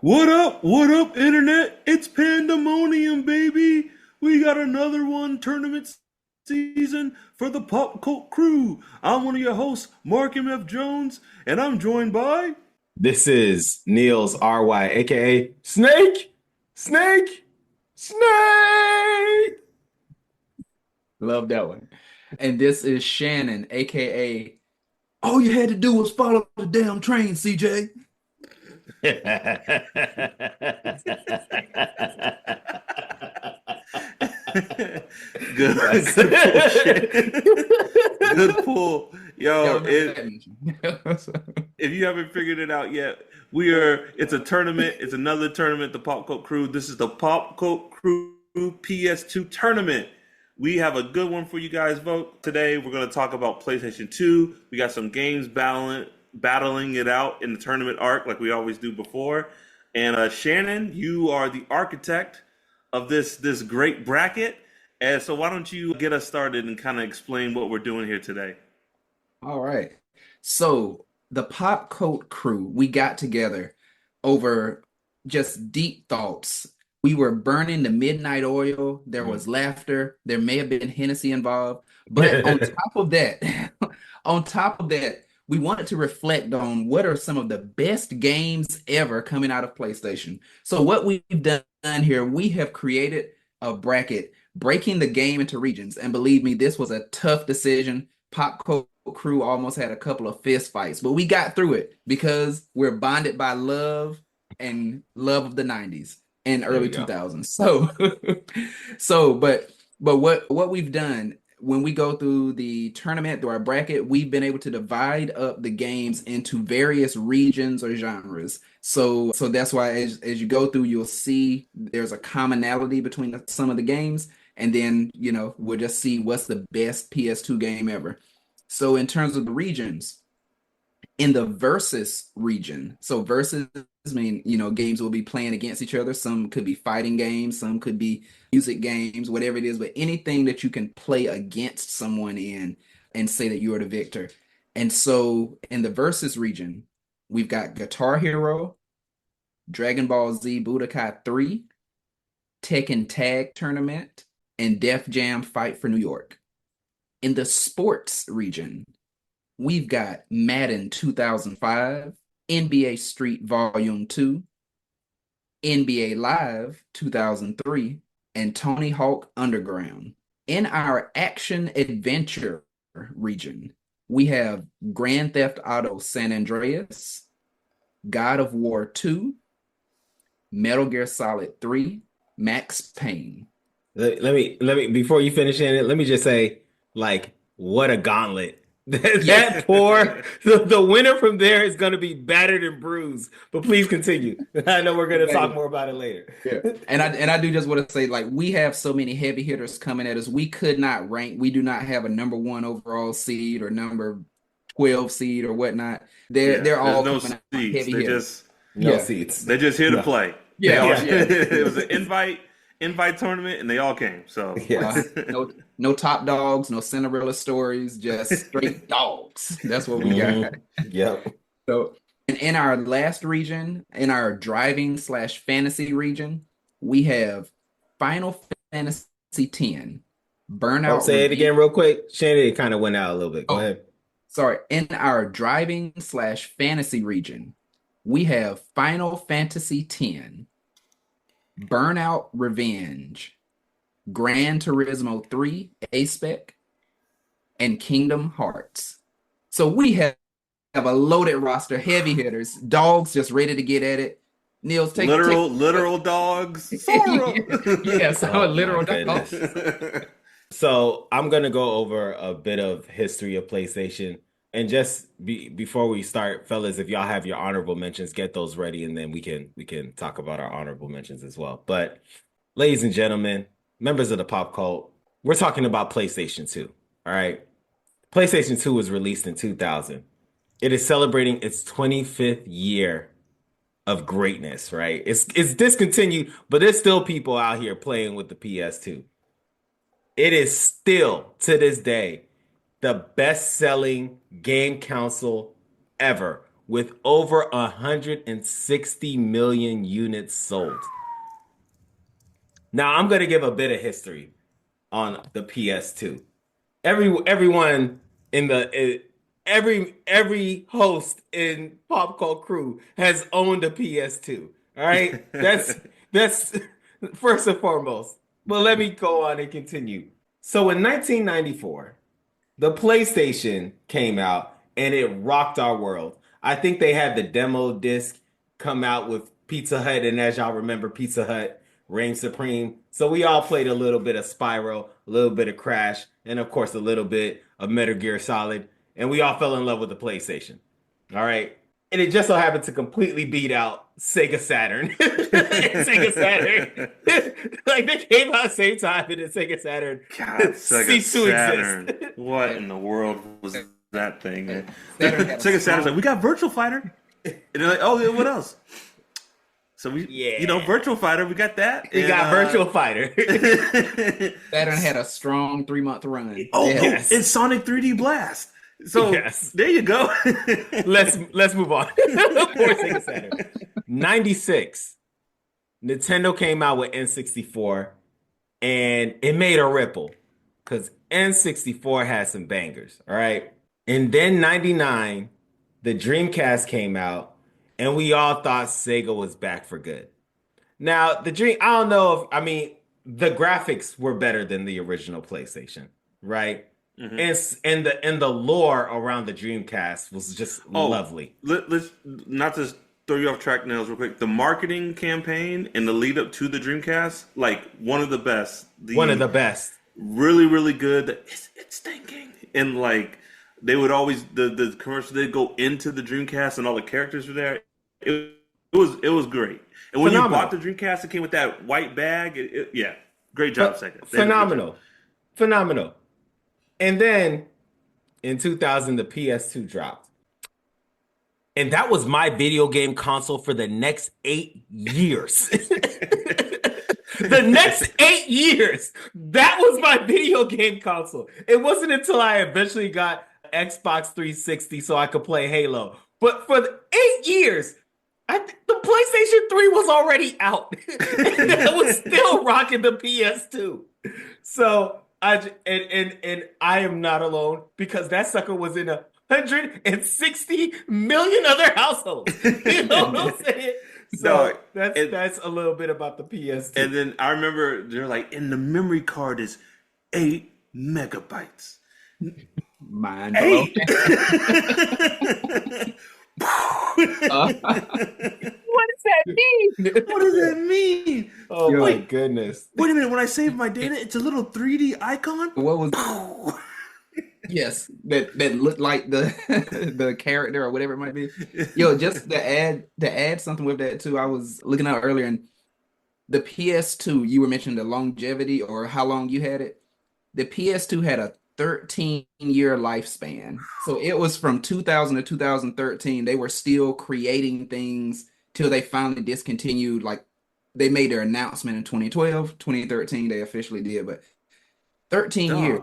What up? What up, internet? It's pandemonium, baby. We got another one tournament season for the Pop Cult Crew. I'm one of your hosts, Mark M.F. Jones, and I'm joined by. This is Niels RY, aka Snake, Snake, Snake. Love that one. And this is Shannon, aka all you had to do was follow the damn train, CJ. Good, That's good pull, shit. Good pull. Y'all Yo, remember that mention? if you haven't figured it out yet, it's a tournament. It's another tournament, the Pop Cult Crew. This is the Pop Cult Crew PS2 tournament. We have a good one for you guys vote today. We're going to talk about PlayStation 2. We got some games battling it out in the tournament arc like we always do before. And Shannon, you are the architect of this great bracket. And so why don't you get us started and kind of explain what we're doing here today? All right. So the Pop Coat crew, we got together over just deep thoughts. We were burning the midnight oil. There was laughter. There may have been Hennessy involved. But on top of that, on top of that, we wanted to reflect on what are some of the best games ever coming out of PlayStation. So what we've done here, we have created a bracket breaking the game into regions. And believe me, this was a tough decision. Pop crew almost had a couple of fist fights, but we got through it because we're bonded by love and love of the 90s and There early you go. 2000s. So but what we've done when we go through the tournament through our bracket, we've been able to divide up the games into various regions or genres. So that's why as you go through, you'll see there's a commonality between some of the games, and then we'll just see what's the best PS2 game ever. So in terms of the regions, in the versus region, so versus mean, games will be playing against each other. Some could be fighting games, some could be music games, whatever it is, but anything that you can play against someone in and say that you are the victor. And so in the versus region, we've got Guitar Hero, Dragon Ball Z Budokai 3, Tekken Tag Tournament, and Def Jam Fight for New York. In the sports region, we've got Madden 2005, NBA Street Volume 2, NBA Live 2003, and Tony Hawk Underground. In our action adventure region, we have Grand Theft Auto San Andreas, God of War 2, Metal Gear Solid 3, Max Payne. Let me before you finish in it, let me just say, like, what a gauntlet. Yeah. That poor the winner from there is gonna be battered and bruised. But please continue. I know we're gonna talk Exactly. more about it later. Yeah. And I do just want to say, like, we have so many heavy hitters coming at us. We could not rank. We do not have a number one overall seed or number 12 seed or whatnot. They're Yeah, they're there's all no coming out seats. heavy They hitters. just No Yeah. seats. They're just here to No. play. They Yeah. all Yeah. Yeah. it was an invite tournament, and they all came. So Yes. No top dogs, no Cinderella stories, just straight dogs. That's what we got. Yep. So, and in our last region, in our driving slash fantasy region, we have Final Fantasy X, Oh, Burnout say it Revenge. again real quick. Shannon, it kind of went out a little bit. Go Oh, ahead. sorry. In our driving slash fantasy region, we have Final Fantasy X, Burnout Revenge, Gran Turismo 3, A-Spec, and Kingdom Hearts. So we have a loaded roster, heavy hitters, dogs just ready to get at it. Niels, take literal dogs. Sora. yes, I'm a Oh my literal dog. goodness. So I'm gonna go over a bit of history of PlayStation. And just before we start, fellas, if y'all have your honorable mentions, get those ready, and then we can talk about our honorable mentions as well. But ladies and gentlemen, members of the pop cult, we're talking about PlayStation 2. All right. PlayStation 2 was released in 2000. It is celebrating its 25th year of greatness, right? It's discontinued, but there's still people out here playing with the PS2. It is still to this day the best-selling game console ever, with over 160 million units sold. Now, I'm going to give a bit of history on the PS2. Everyone in the every host in Pop Cult Crew has owned a PS2. All right, that's first and foremost. But let me go on and continue. So in 1994, the PlayStation came out and it rocked our world. I think they had the demo disc come out with Pizza Hut, and as y'all remember, Pizza Hut reigned supreme. So we all played a little bit of Spyro, a little bit of Crash, and of course a little bit of Metal Gear Solid, and we all fell in love with the PlayStation. All right. And it just so happened to completely beat out Sega Saturn. Sega Saturn. Like they came out at the same time, and then Sega Saturn ceased to exist. What in the world was that thing? Sega Saturn's like, we got Virtual Fighter. And they're like, oh, what else? So Virtual Fighter, we got that. We got Virtual Fighter. Saturn had a strong 3-month run. Oh, yes. And Sonic 3D Blast. So there you go. Let's move on. Poor Sega Saturn. 96. Nintendo came out with N64, and it made a ripple because N64 had some bangers. All right. And then 99, the Dreamcast came out, and we all thought Sega was back for good. Now, I don't know the graphics were better than the original PlayStation, right? Mm-hmm. And the lore around the Dreamcast was just lovely. Let's not to throw you off track, Nails, real quick. The marketing campaign and the lead up to the Dreamcast, like one of the best. One of the best. Really, really good. It's thinking. And like they would always the commercials, they'd go into the Dreamcast and all the characters were there. It was great. And when you bought the Dreamcast, it came with that white bag. Great job, Sega. Phenomenal. And then in 2000, the PS2 dropped. And that was my video game console for the next 8 years. The next 8 years, that was my video game console. It wasn't until I eventually got Xbox 360 so I could play Halo. But for the 8 years, the PlayStation 3 was already out. And I was still rocking the PS2. So I am not alone because that sucker was in 160 million other households. You know what I'm saying? So that's a little bit about the PS2. And then I remember they're like, and the memory card is 8 megabytes. Mind blown. What does that mean? What does that mean? Oh my goodness. Wait a minute, when I save my data, it's a little 3D icon? What was Yes, that looked like the character or whatever it might be. Yo, just to add something with that too, I was looking out earlier and the PS2, you were mentioning the longevity or how long you had it. The PS2 had a 13-year lifespan. So it was from 2000 to 2013. They were still creating things till they finally discontinued. Like they made their announcement in 2012, 2013, they officially did, but 13 years.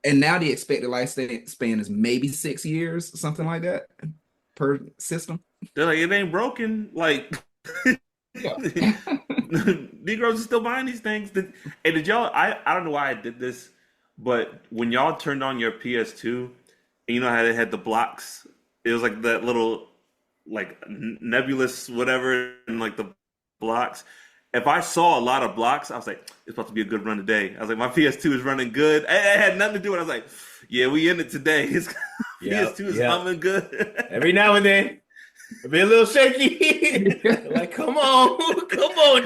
And now the expected lifespan is maybe 6 years, something like that per system. They're like, it ain't broken. Like, Negroes are still buying these things. And did y'all, I don't know why I did this, but when y'all turned on your PS2, and you know how they had the blocks, it was like that little, like, nebulous whatever, and like the blocks. If I saw a lot of blocks, I was like, it's about to be a good run today. I was like, my PS2 is running good. It had nothing to do with it. I was like, yeah, we in it today. PS2 is humming good. Every now and then, it'll be a little shaky. Like, come on, Daddy. Come on,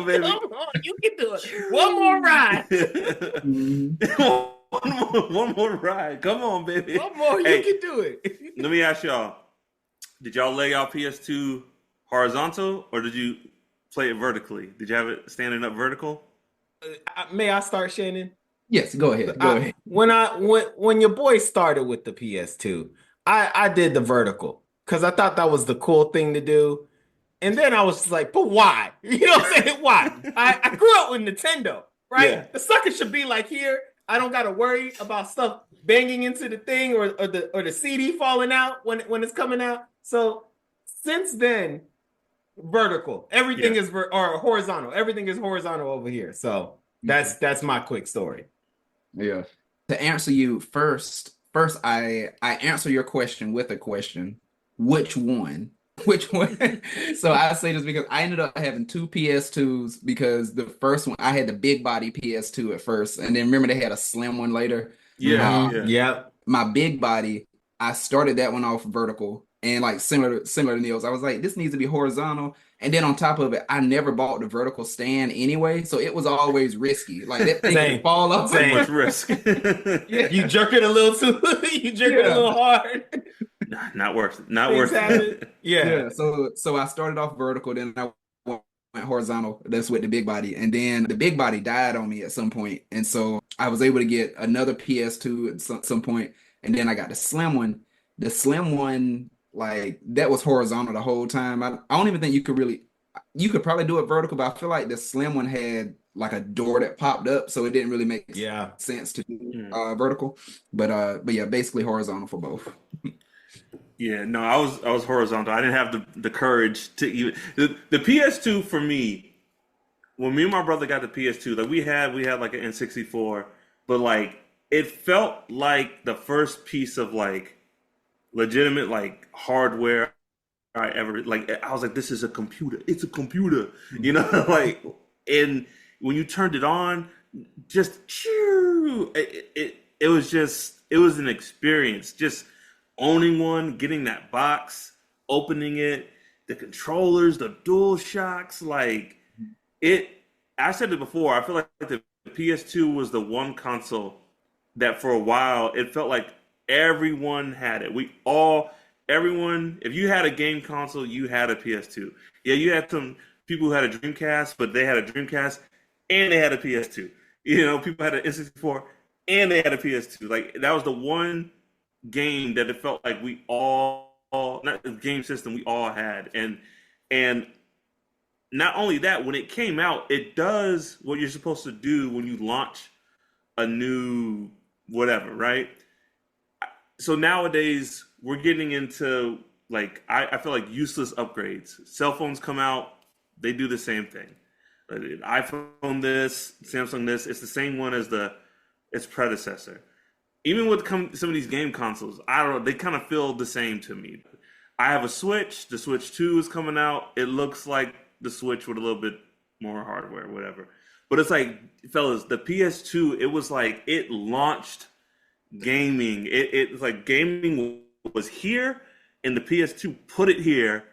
baby. Come on, you can do it. One more ride. One more ride. Come on, baby. One more, you can do it. Let me ask y'all, did y'all lay out PS2 horizontal, or did you play it vertically? Did you have it standing up vertical? May I start, Shannon? Yes, go ahead. Go ahead. When your boy started with the PS2, I did the vertical because I thought that was the cool thing to do. And then I was just like, but why? You know what I'm saying? Why? I grew up with Nintendo, right? Yeah. The sucker should be like here. I don't got to worry about stuff banging into the thing or the CD falling out when it's coming out. So Since then, vertical. Everything Yeah. is or horizontal. Everything is horizontal over here. So that's my quick story. Yeah. To answer you first I answer your question with a question. Which one? Which one? So I say this because I ended up having two PS2s because the first one I had the big body PS2 at first, and then remember they had a slim one later. Yeah. Uh, Yeah. Yep. my big body, I started that one off vertical and like similar to Neil's. I was like, this needs to be horizontal. And then on top of it, I never bought the vertical stand anyway, so it was always risky. Like that thing Same. could fall off. Too Same. much risk. Yeah. You jerk it a little too. You jerk it a Yeah. little hard. Nah, not worth it. Not Things worth happen. it. Yeah. Yeah, so I started off vertical, then I went horizontal. That's with the big body, and then the big body died on me at some point, and so I was able to get another PS2 at some point, and then I got the slim one. The slim one, like that was horizontal the whole time. I don't even think you could probably do it vertical, but I feel like the slim one had like a door that popped up, so it didn't really make Yeah. sense to do Mm. vertical. But yeah, basically horizontal for both. Yeah, no, I was horizontal. I didn't have the courage to even the PS2 for me. When me and my brother got the PS2, like we had like an N64, but like it felt like the first piece of like legitimate like hardware I ever like. I was like, this is a computer. It's a computer, you know, like. And when you turned it on, just it was just it was an experience. Just owning one, getting that box, opening it, the controllers, the dual shocks, like it. I said it before. I feel like the PS2 was the one console that for a while it felt like everyone had it. Everyone, if you had a game console, you had a PS2. Yeah, you had some people who had a Dreamcast, but they had a Dreamcast and they had a PS2. You know, people had an N64 and they had a PS2. Like that was the one game that it felt like we all not the game system we all had. And not only that, when it came out, it does what you're supposed to do when you launch a new whatever, right? So nowadays we're getting into like I feel like useless upgrades. Cell phones come out, they do the same thing. iPhone this, Samsung this, it's the same one as its predecessor. Even with some of these game consoles, I don't know, they kind of feel the same to me. I have a Switch, the Switch 2 is coming out. It looks like the Switch with a little bit more hardware, whatever. But it's like, fellas, the PS2, it was like it launched gaming. It's like gaming was here, and the PS2 put it here,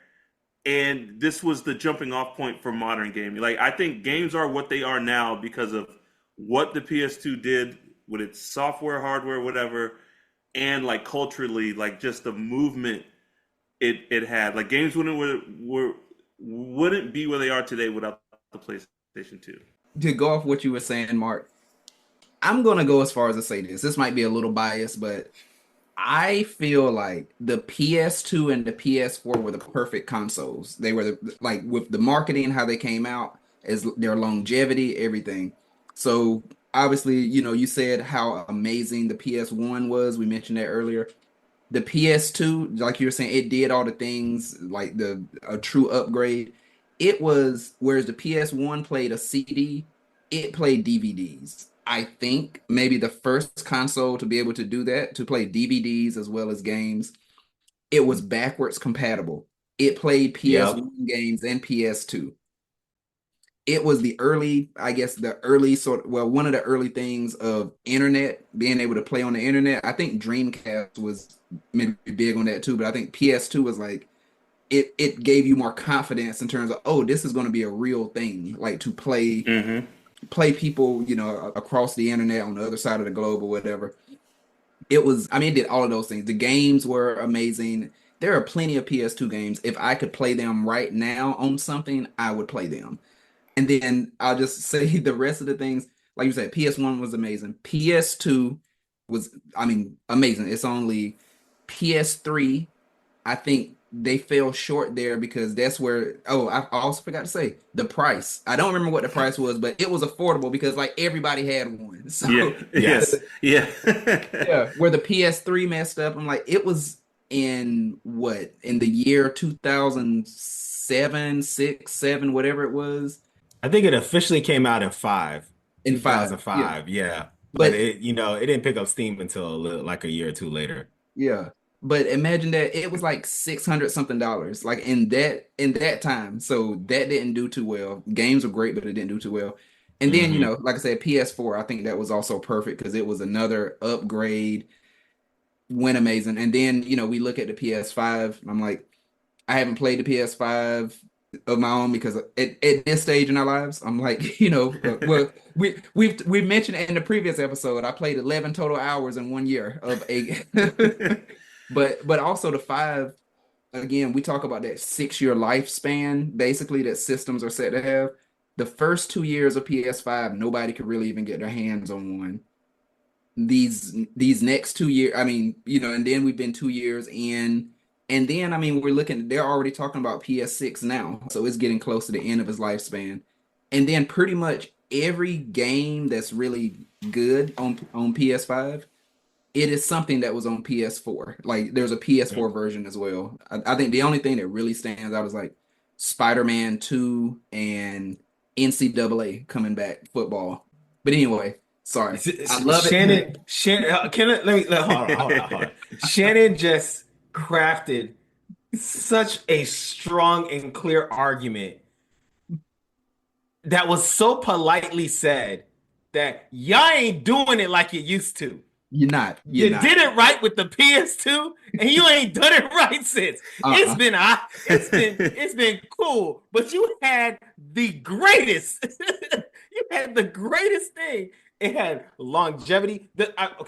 and this was the jumping off point for modern gaming. Like I think games are what they are now because of what the PS2 did with its software, hardware, whatever, and like culturally, like just the movement it had. Like games wouldn't be where they are today without the PlayStation 2. To go off what you were saying, Mark, I'm gonna go as far as to say this. This might be a little biased, but I feel like the PS2 and the PS4 were the perfect consoles. They were like with the marketing, how they came out, as their longevity, everything. So obviously, you said how amazing the PS1 was. We mentioned that earlier. The PS2, like you were saying, it did all the things like a true upgrade. It was whereas the PS1 played a CD, it played DVDs. I think maybe the first console to be able to do that, to play DVDs as well as games. It was backwards compatible. It played Yep. PS1 games and PS2. It was the early, I guess, one of the early things of internet, being able to play on the internet. I think Dreamcast was maybe big on that too, but I think PS2 was like, it gave you more confidence in terms of, oh, this is going to be a real thing, like to play people, across the internet on the other side of the globe or whatever. It did all of those things. The games were amazing. There are plenty of PS2 games. If I could play them right now on something, I would play them. And then I'll just say the rest of the things, like you said, PS1 was amazing. PS2 was, amazing. It's only PS3. I think they fell short there because that's where, oh, I also forgot to say the price. I don't remember what the price was, but it was affordable because like everybody had one. So Yeah. Yes. Yeah. yeah, where the PS3 messed up, I'm like, it was in the year 2007, 6, 7, whatever it was, I think it officially came out in in 5. Yeah. 2005. Yeah. But But it, it didn't pick up steam until like a year or two later. yeah. But imagine that it was like 600 something dollars like in that time. So that didn't do too well. Games were great, but it didn't do too well. And then, Hmm. like I said, PS4, I think that was also perfect because it was another upgrade, went amazing. And then, we look at the PS5. I'm like, I haven't played the PS5 of my own because at this stage in our lives, I'm like, well, we've mentioned in the previous episode, I played 11 total hours in 1 year of a, but also the 5, again, we talk about that 6 year lifespan, basically that systems are set to have. The first 2 years of PS5, nobody could really even get their hands on one. These next 2 years, I mean, and then we've been 2 years in, and then I mean, they're already talking about PS6 now, so it's getting close to the end of its lifespan. And then pretty much every game that's really good on PS5, it is something that was on PS4. Like there's a PS4 version as well. I think the only thing that really stands out is like Spider-Man 2 and NCAA coming back football. But anyway, sorry. I love it. Shannon, hold on. Shannon just crafted such a strong and clear argument that was so politely said that y'all ain't doing it like you used to. You're not. You did it right with the PS2, and you ain't done it right since. It's been cool, but you had the greatest. You had the greatest thing. It had longevity. I'll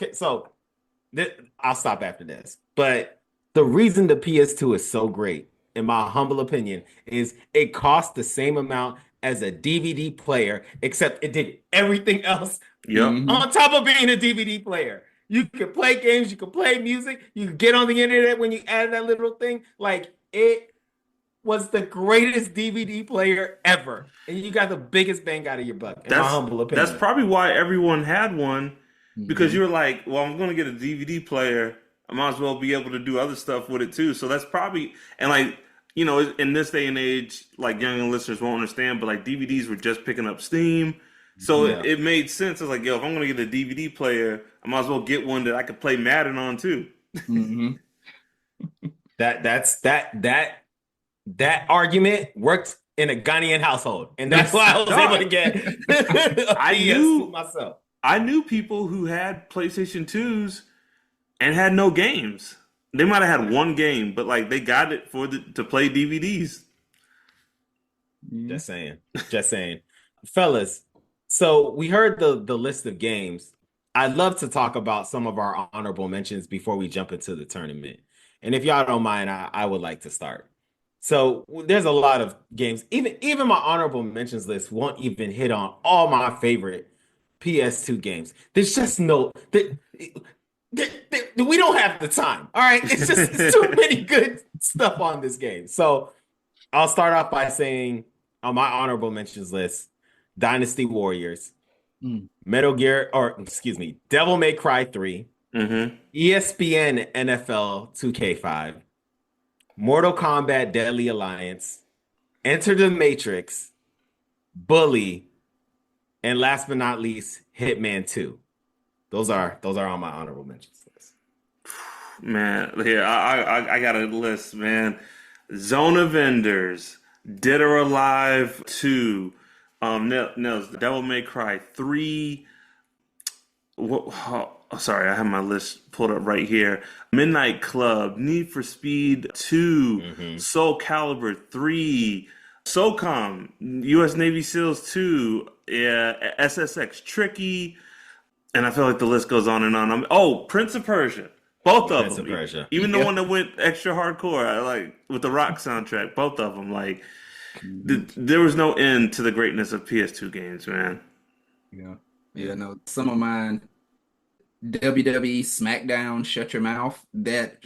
stop after this. But the reason the PS2 is so great, in my humble opinion, is it cost the same amount as a DVD player, except it did everything else on top of being a DVD player. You could play games, you could play music, you could get on the internet when you add that little thing. Like, it was the greatest DVD player ever. And you got the biggest bang out of your buck, in my humble opinion. That's probably why everyone had one, because you were like, well, I'm going to get a DVD player. I might as well be able to do other stuff with it too. So that's probably, and like, in this day and age, like younger listeners won't understand, but like DVDs were just picking up steam. So it made sense. It's like, yo, if I'm going to get a DVD player, I might as well get one that I could play Madden on too. Mm-hmm. That argument worked in a Ghanaian household, and that's why I was able to get a PS2 myself. I knew people who had PlayStation 2s and had no games. They might have had one game, but like they got it to play DVDs. Just saying, fellas. So we heard the list of games. I'd love to talk about some of our honorable mentions before we jump into the tournament. And if y'all don't mind, I would like to start. So there's a lot of games. Even my honorable mentions list won't even hit on all my favorite PS2 games. There's just no... we don't have the time. All right. It's too many good stuff on this game. So I'll start off by saying on my honorable mentions list, Dynasty Warriors, Devil May Cry 3, ESPN NFL 2K5, Mortal Kombat Deadly Alliance, Enter the Matrix, Bully, and last but not least, Hitman 2. Those are on my honorable mentions list. Man, here I got a list, man. Zone of Enders, Dead or Alive 2, Devil May Cry 3. Sorry, I have my list pulled up right here. Midnight Club, Need for Speed 2, Soul Calibur 3, SOCOM, U.S. Navy SEALs 2, SSX Tricky, and I feel like the list goes on and on. Prince of Persia. Both of them. Persia. Even the one that went extra hardcore, I like with the rock soundtrack. Both of them. Like, there was no end to the greatness of PS2 games, man. Yeah. No. Some of mine. WWE SmackDown, Shut Your Mouth. That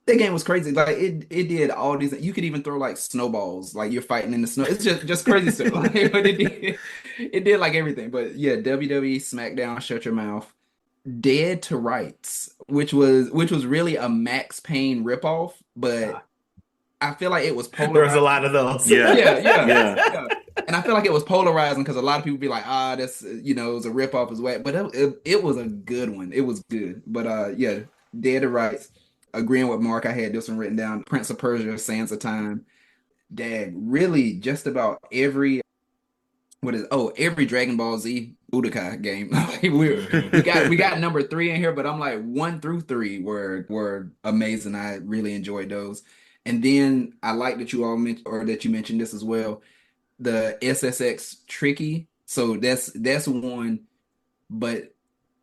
game was crazy. Like it did all these. You could even throw like snowballs, like you're fighting in the snow. It's just crazy stuff. Like, but it did like everything. But yeah, WWE SmackDown, Shut Your Mouth. Dead to Rights, which was really a Max Payne ripoff, but I feel like it was There was a polarized. lot of those. Yeah. Yeah, yeah, Yeah. yeah. And I feel like it was polarizing because a lot of people be like, that's it was a ripoff as well. But it was a good one. It was good. But yeah, Dead to Rights. Agreeing with Mark, I had this one written down. Prince of Persia, Sands of Time. Dad, really just about every Dragon Ball Z Budokai game. Like, we got number 3 in here, but I'm like 1 through 3 were amazing. I really enjoyed those. And then I like that you all mentioned, or that you mentioned this as well, the SSX Tricky. So that's one, but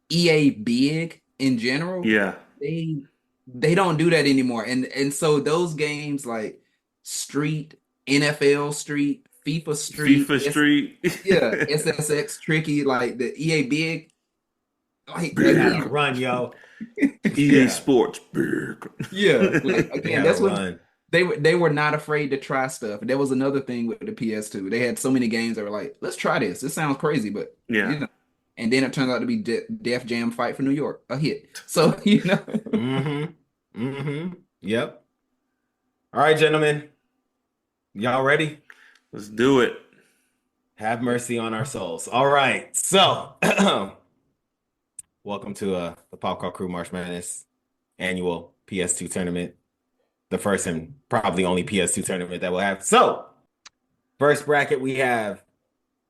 EA Big in general, Yeah. they don't do that anymore. And so those games like Street, NFL Street, FIFA Street, FIFA Street. yeah, SSX Tricky, like the EA Big, like They had a again, run, yo. EA Yeah. Sports. Big. yeah, like They again, had that's a what run. they were not afraid to try stuff. That was another thing with the PS2. They had so many games that were like, let's try this. This sounds crazy, but Yeah. and then it turns out to be Def Jam Fight for New York, a hit. So Mm-hmm. Mm-hmm. Yep. All right, gentlemen. Y'all ready? Let's do it. Have mercy on our souls. All right. So, welcome to the Pop Call Crew March Madness annual PS2 tournament. The first and probably only PS2 tournament that we'll have. So, first bracket we have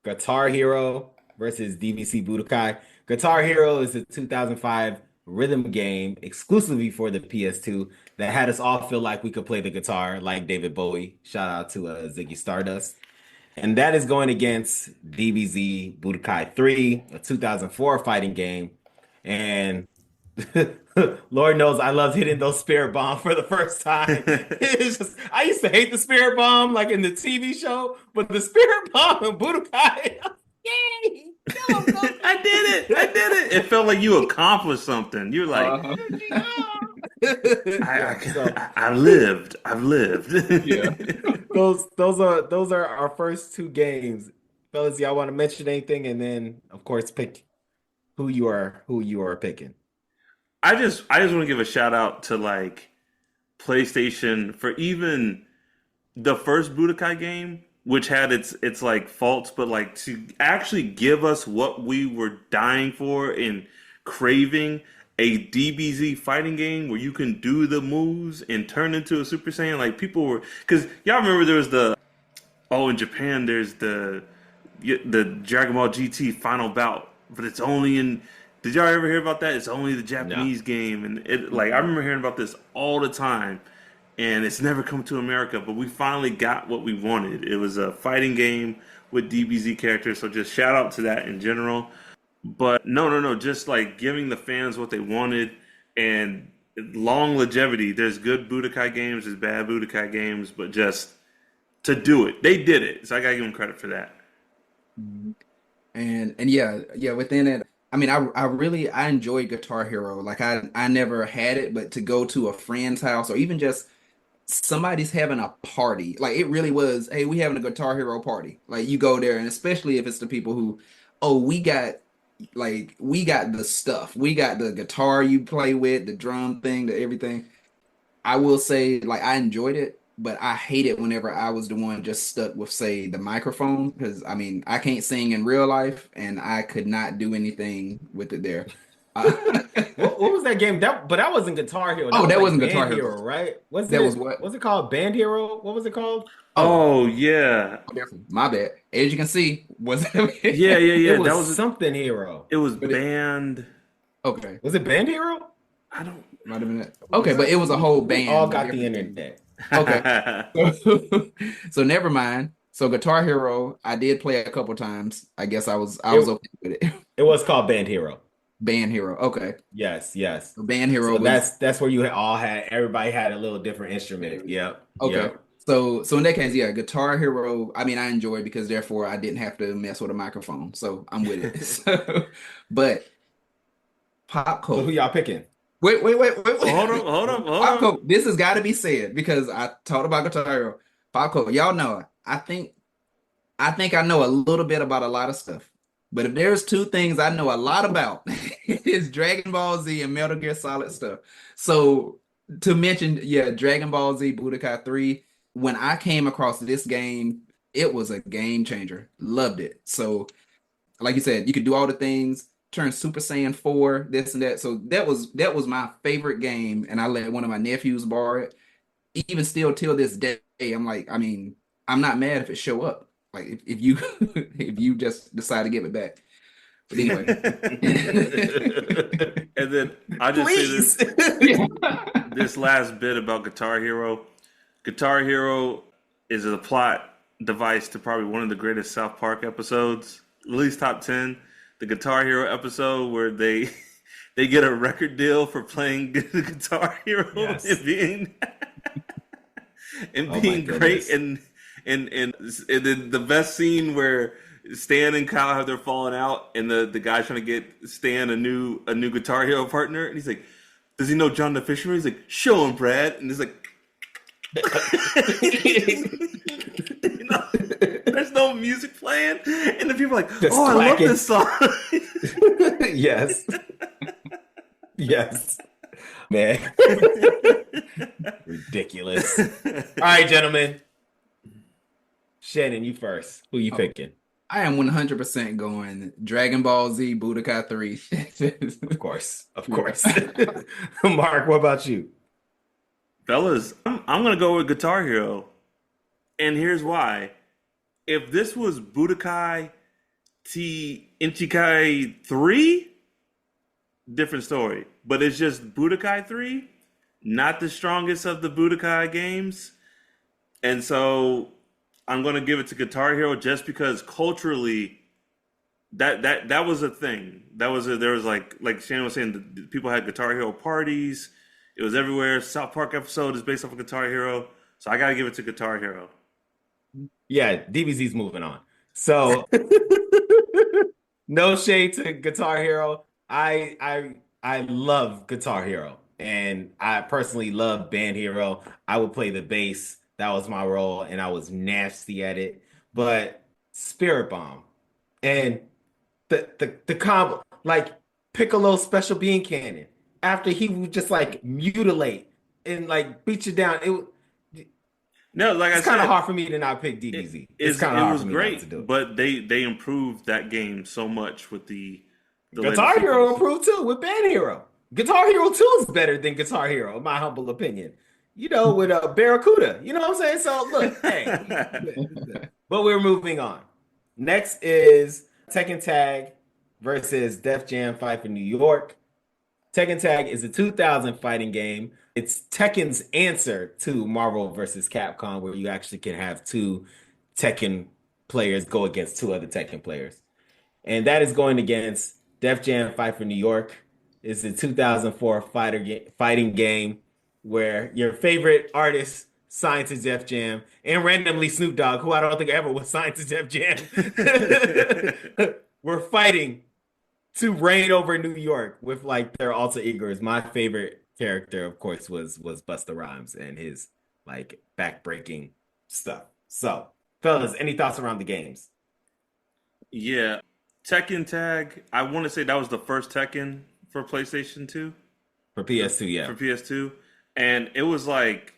Guitar Hero versus DBZ Budokai. Guitar Hero is a 2005 rhythm game exclusively for the PS2 that had us all feel like we could play the guitar like David Bowie. Shout out to Ziggy Stardust. And that is going against DBZ Budokai 3, a 2004 fighting game. And Lord knows I loved hitting those spirit bombs for the first time. It's just, I used to hate the spirit bomb like in the TV show, but the spirit bomb in Budokai, yay! Go, go. I did it. It felt like you accomplished something. You're like, I lived. I've lived. yeah. Those are our first 2 games. Fellas, y'all want to mention anything, and then of course pick who you are picking. I just want to give a shout out to like PlayStation for even the first Budokai game, which had its like faults, but like to actually give us what we were dying for and craving, a DBZ fighting game where you can do the moves and turn into a Super Saiyan. Like people were, because y'all remember there was in Japan there's the Dragon Ball GT Final Bout, but it's only in. Did y'all ever hear about that? It's only the Japanese game, and it like I remember hearing about this all the time, and it's never come to America. But we finally got what we wanted. It was a fighting game with DBZ characters, so just shout out to that in general. But no, just like giving the fans what they wanted and long longevity. There's good Budokai games, there's bad Budokai games, but just to do it, they did it. So I gotta give them credit for that. And yeah, within it, I mean, I enjoyed Guitar Hero. Like I never had it, but to go to a friend's house or even just somebody's having a party, like it really was, hey, we having a Guitar Hero party. Like you go there, and especially if it's the people who, oh, we got the stuff. We got the guitar you play with, the drum thing, the everything. I will say, like, I enjoyed it, but I hate it whenever I was the one just stuck with, say, the microphone, because I mean, I can't sing in real life, and I could not do anything with it there. What was that game? But that wasn't Guitar Hero. Oh, was that like wasn't Band Guitar Hero. right? That was what? Was it called Band Hero? What was it called? Oh yeah, Definitely. My bad. As you can see, was yeah. It That was was something Hero. it was But band. okay. Was it Band Hero? I don't. Might have been it. Okay, but it was a whole band. We all of got the different things. internet. Okay. So never mind. So Guitar Hero, I did play a couple times. I guess I was okay with it. It was called Band Hero. Band Hero. Okay. Yes. So Band Hero So was that's where you everybody had a little different instrument. Yep. okay. Yep. So in that case, yeah, Guitar Hero, I mean, I enjoyed because therefore I didn't have to mess with a microphone. So I'm with it. But Pop So who Code. y'all picking? Wait. Hold up. Pop Code. This has got to be said because I talked about Guitar Hero. Pop Code. Y'all know, I think I know a little bit about a lot of stuff. But if there's two things I know a lot about, it's Dragon Ball Z and Metal Gear Solid stuff. So to mention, yeah, Dragon Ball Z Budokai 3, when I came across this game, it was a game changer. Loved it. So like you said, you could do all the things, turn Super Saiyan 4, this and that. So that was my favorite game, and I let one of my nephews borrow it. Even still till this day, I'm like, I mean, I'm not mad if it show up. Like if you if you just decide to give it back. But anyway. And then I just Please. say this last bit about Guitar Hero. Guitar Hero is a plot device to probably one of the greatest South Park episodes, at least top 10. The Guitar Hero episode where they get a record deal for playing Guitar Hero Yes. and being Oh being my great goodness. and then the best scene where Stan and Kyle have their falling out and the guy's trying to get Stan a new Guitar Hero partner and he's like, does he know John the Fisherman? He's like, show him, Brad. And he's like, you know, there's no music playing, and the people are like, Just oh, I love clacking. this song. Yes. Yes. Man. Ridiculous. All right, gentlemen. Shannon, you first. Who you picking? I am 100% going Dragon Ball Z Budokai 3. Of course. Of course. Mark, what about you? Fellas, I'm gonna go with Guitar Hero, and here's why. If this was Budokai Inchikai 3, different story. But it's just Budokai 3, not the strongest of the Budokai games. And so I'm going to give it to Guitar Hero just because culturally that was a thing. There was like Shannon was saying, the people had Guitar Hero parties. It was everywhere. South Park episode is based off of Guitar Hero. So I got to give it to Guitar Hero. Yeah, DBZ's moving on. So no shade to Guitar Hero. I love Guitar Hero, and I personally love Band Hero. I would play the bass. That was my role, and I was nasty at it. But Spirit Bomb and the combo, like Piccolo Special Beam Cannon, after he would just like mutilate and like beat you down. No, like It's I kind of said, hard for me to not pick DBZ. It's it kind of hard was for me great, not to do it. but they improved that game so much with the later Guitar Hero sequels. improved too with Band Hero. Guitar Hero 2 is better than Guitar Hero, in my humble opinion. You know, with Barracuda. You know what I'm saying? So look, hey. But we're moving on. Next is Tekken Tag versus Def Jam Fight for New York. Tekken Tag is a 2000 fighting game. It's Tekken's answer to Marvel versus Capcom, where you actually can have two Tekken players go against two other Tekken players. And that is going against Def Jam Fight for New York. It's a 2004 fighting game where your favorite artist signed to Def Jam and randomly Snoop Dogg, who I don't think ever was signed to Def Jam, were fighting to reign over New York with like their alter egos. My favorite character, of course, was Busta Rhymes and his like backbreaking stuff. So, fellas, any thoughts around the games? Yeah, Tekken Tag. I want to say that was the first Tekken for PlayStation 2. For PS2, yeah. For PS2, and it was like,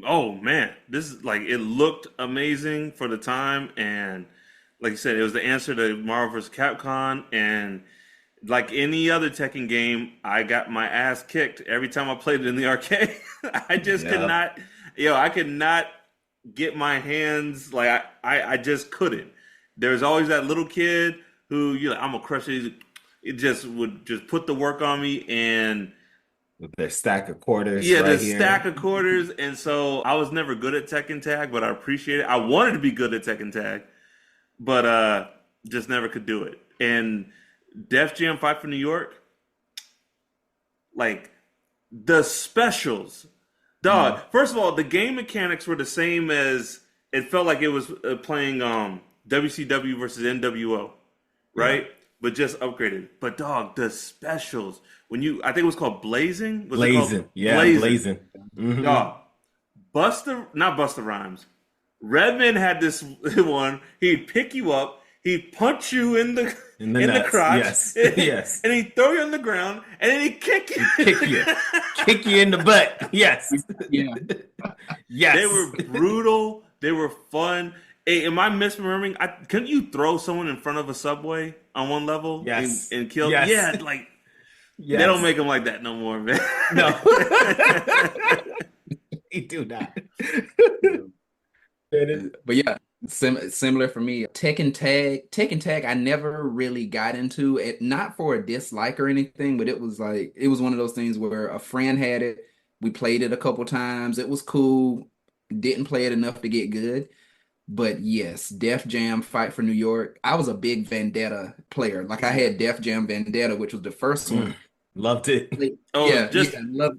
oh man, this is like, it looked amazing for the time, and like you said, it was the answer to Marvel vs. Capcom, and like any other Tekken game, I got my ass kicked every time I played it in the arcade. I just could not, I could not get my hands, like I just couldn't. There's always that little kid who you're like, I'm gonna crush it. It just would just put the work on me, and with their stack of quarters. yeah, right the here. stack of quarters. And so I was never good at Tekken Tag, but I appreciate it. I wanted to be good at Tekken Tag, but just never could do it. And Def Jam Fight for New York, like the specials, dog. First of all, the game mechanics were the same as, it felt like it was playing WCW versus NWO, right? Yeah. But just upgraded. But dog, the specials, when you, I think it was called Blazing. Was Blazing, it called? yeah, Blazing. Mm-hmm. Dog, not Busta Rhymes. Redman had this one. He'd pick you up. He'd punch you in the In the in the nuts. crotch, Yes. Yes. and he throw you on the ground, and then he kick you. Kick you in the butt. Yes. Yeah. Yes. They were brutal. They were fun. Hey, am I misremembering? Couldn't you throw someone in front of a subway on one level Yes. and kill? Yes. Yeah, like Yes. they don't make them like that no more, man. No. They do not. But yeah, similar for me. Tekken Tag, I never really got into it, not for a dislike or anything, but it was one of those things where a friend had it. We played it a couple times. It was cool. Didn't play it enough to get good. But yes, Def Jam Fight for New York. I was a big Vendetta player. Like I had Def Jam Vendetta, which was the first one. Loved it. Oh, Yeah, just yeah, love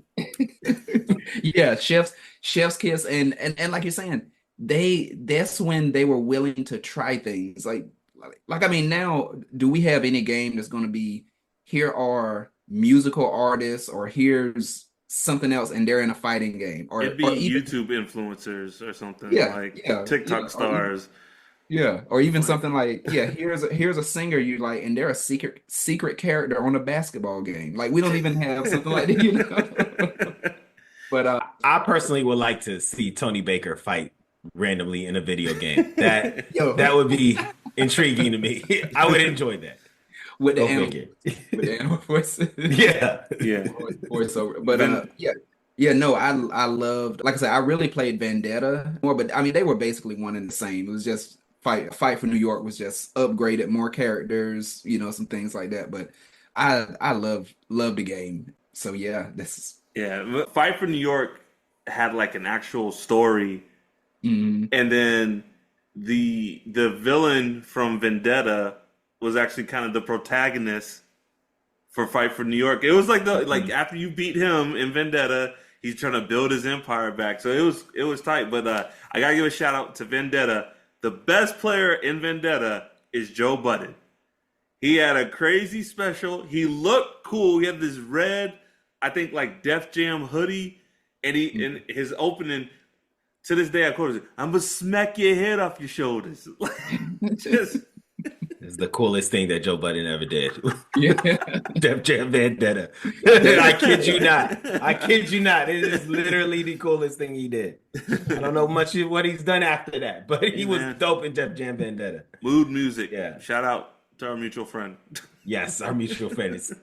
yeah, Chef's Kiss, and like you're saying, that's when they were willing to try things. Like I mean, now do we have any game that's going to be here are musical artists or here's something else and they're in a fighting game it'd be or even YouTube influencers or something like yeah, TikTok stars. or even something like here's a singer you like and they're a secret character on a basketball game. Like we don't even have something like that, you know. But I personally would like to see Tony Baker fight randomly in a video game. That would be intriguing to me. I would enjoy that. with the Go animal, figure. with the animal voice. Yeah. Voiceover. But no, I loved, like I said, I really played Vendetta more, but I mean they were basically one and the same. It was just Fight for New York was just upgraded, more characters, you know, some things like that. But I love the game. So yeah, Fight for New York had like an actual story, mhm. and then the villain from Vendetta was actually kind of the protagonist for Fight for New York. It was like like after you beat him in Vendetta, he's trying to build his empire back. So it was tight. But I gotta give a shout out to Vendetta. The best player in Vendetta is Joe Budden. He had a crazy special. He looked cool. He had this red, I think like Def Jam hoodie, and in his opening. To this day, I quote it, "I'm gonna smack your head off your shoulders." Just. It's the coolest thing that Joe Budden ever did. Yeah. Def Jam Vendetta. I kid you not. I kid you not. It is literally the coolest thing he did. I don't know much of what he's done after that, but he was dope in Def Jam Vendetta. Mood music. Yeah. Shout out to our mutual friend. Yes, our mutual friend is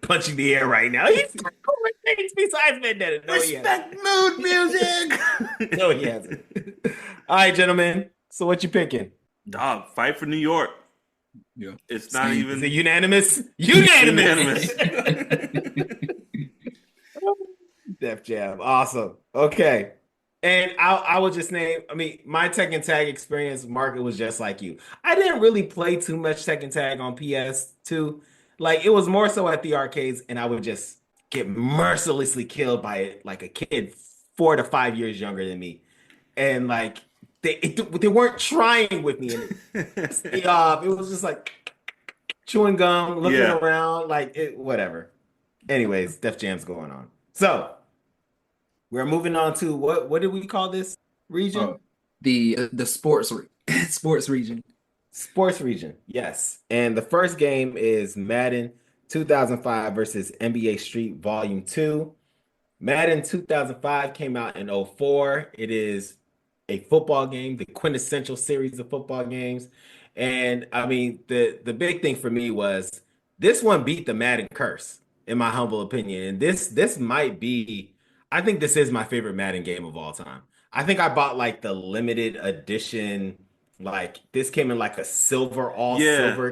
punching the air right now. He's got cooler things besides Vendetta. No, Respect mood music. No, he hasn't. All right, gentlemen. So what you picking? Dog, Fight for New York. Yeah. It's not Same. even Is it unanimous? Unanimous. Def Jam. Awesome. Okay. And I will just name, I mean, my Tekken Tag experience, Mark, it was just like you. I didn't really play too much Tekken Tag on PS2. Like, it was more so at the arcades, and I would just get mercilessly killed by it, like a kid 4 to 5 years younger than me. And, like, they weren't trying with me. And it was just like chewing gum, looking around, like, whatever. Anyways, Def Jam's going on. So, we're moving on to what did we call this region? The sports region. Sports region, yes. And the first game is Madden 2005 versus NBA Street Volume 2. Madden 2005 came out in 2004. It is a football game, the quintessential series of football games. And I mean, the big thing for me was this one beat the Madden curse, in my humble opinion. And this might be, I think this is my favorite Madden game of all time. I think I bought like the limited edition, like this came in like a silver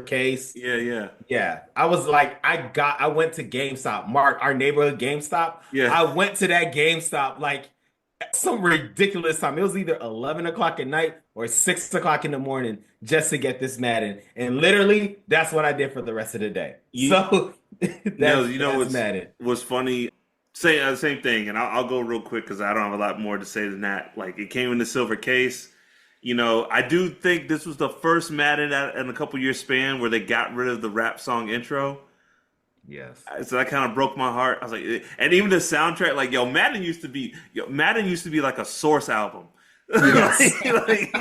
case. Yeah. I was like, I went to GameStop, Mark, our neighborhood GameStop. Yeah. I went to that GameStop like at some ridiculous time. It was either 11 o'clock at night or 6 o'clock in the morning just to get this Madden. And literally, that's what I did for the rest of the day. That's Madden. What's funny, same thing, and I'll go real quick because I don't have a lot more to say than that. Like, it came in the silver case. You know, I do think this was the first Madden in a couple year span where they got rid of the rap song intro. Yes. So that kind of broke my heart. I was like, and even the soundtrack, like, Madden used to be like a Source album. Yes. And Great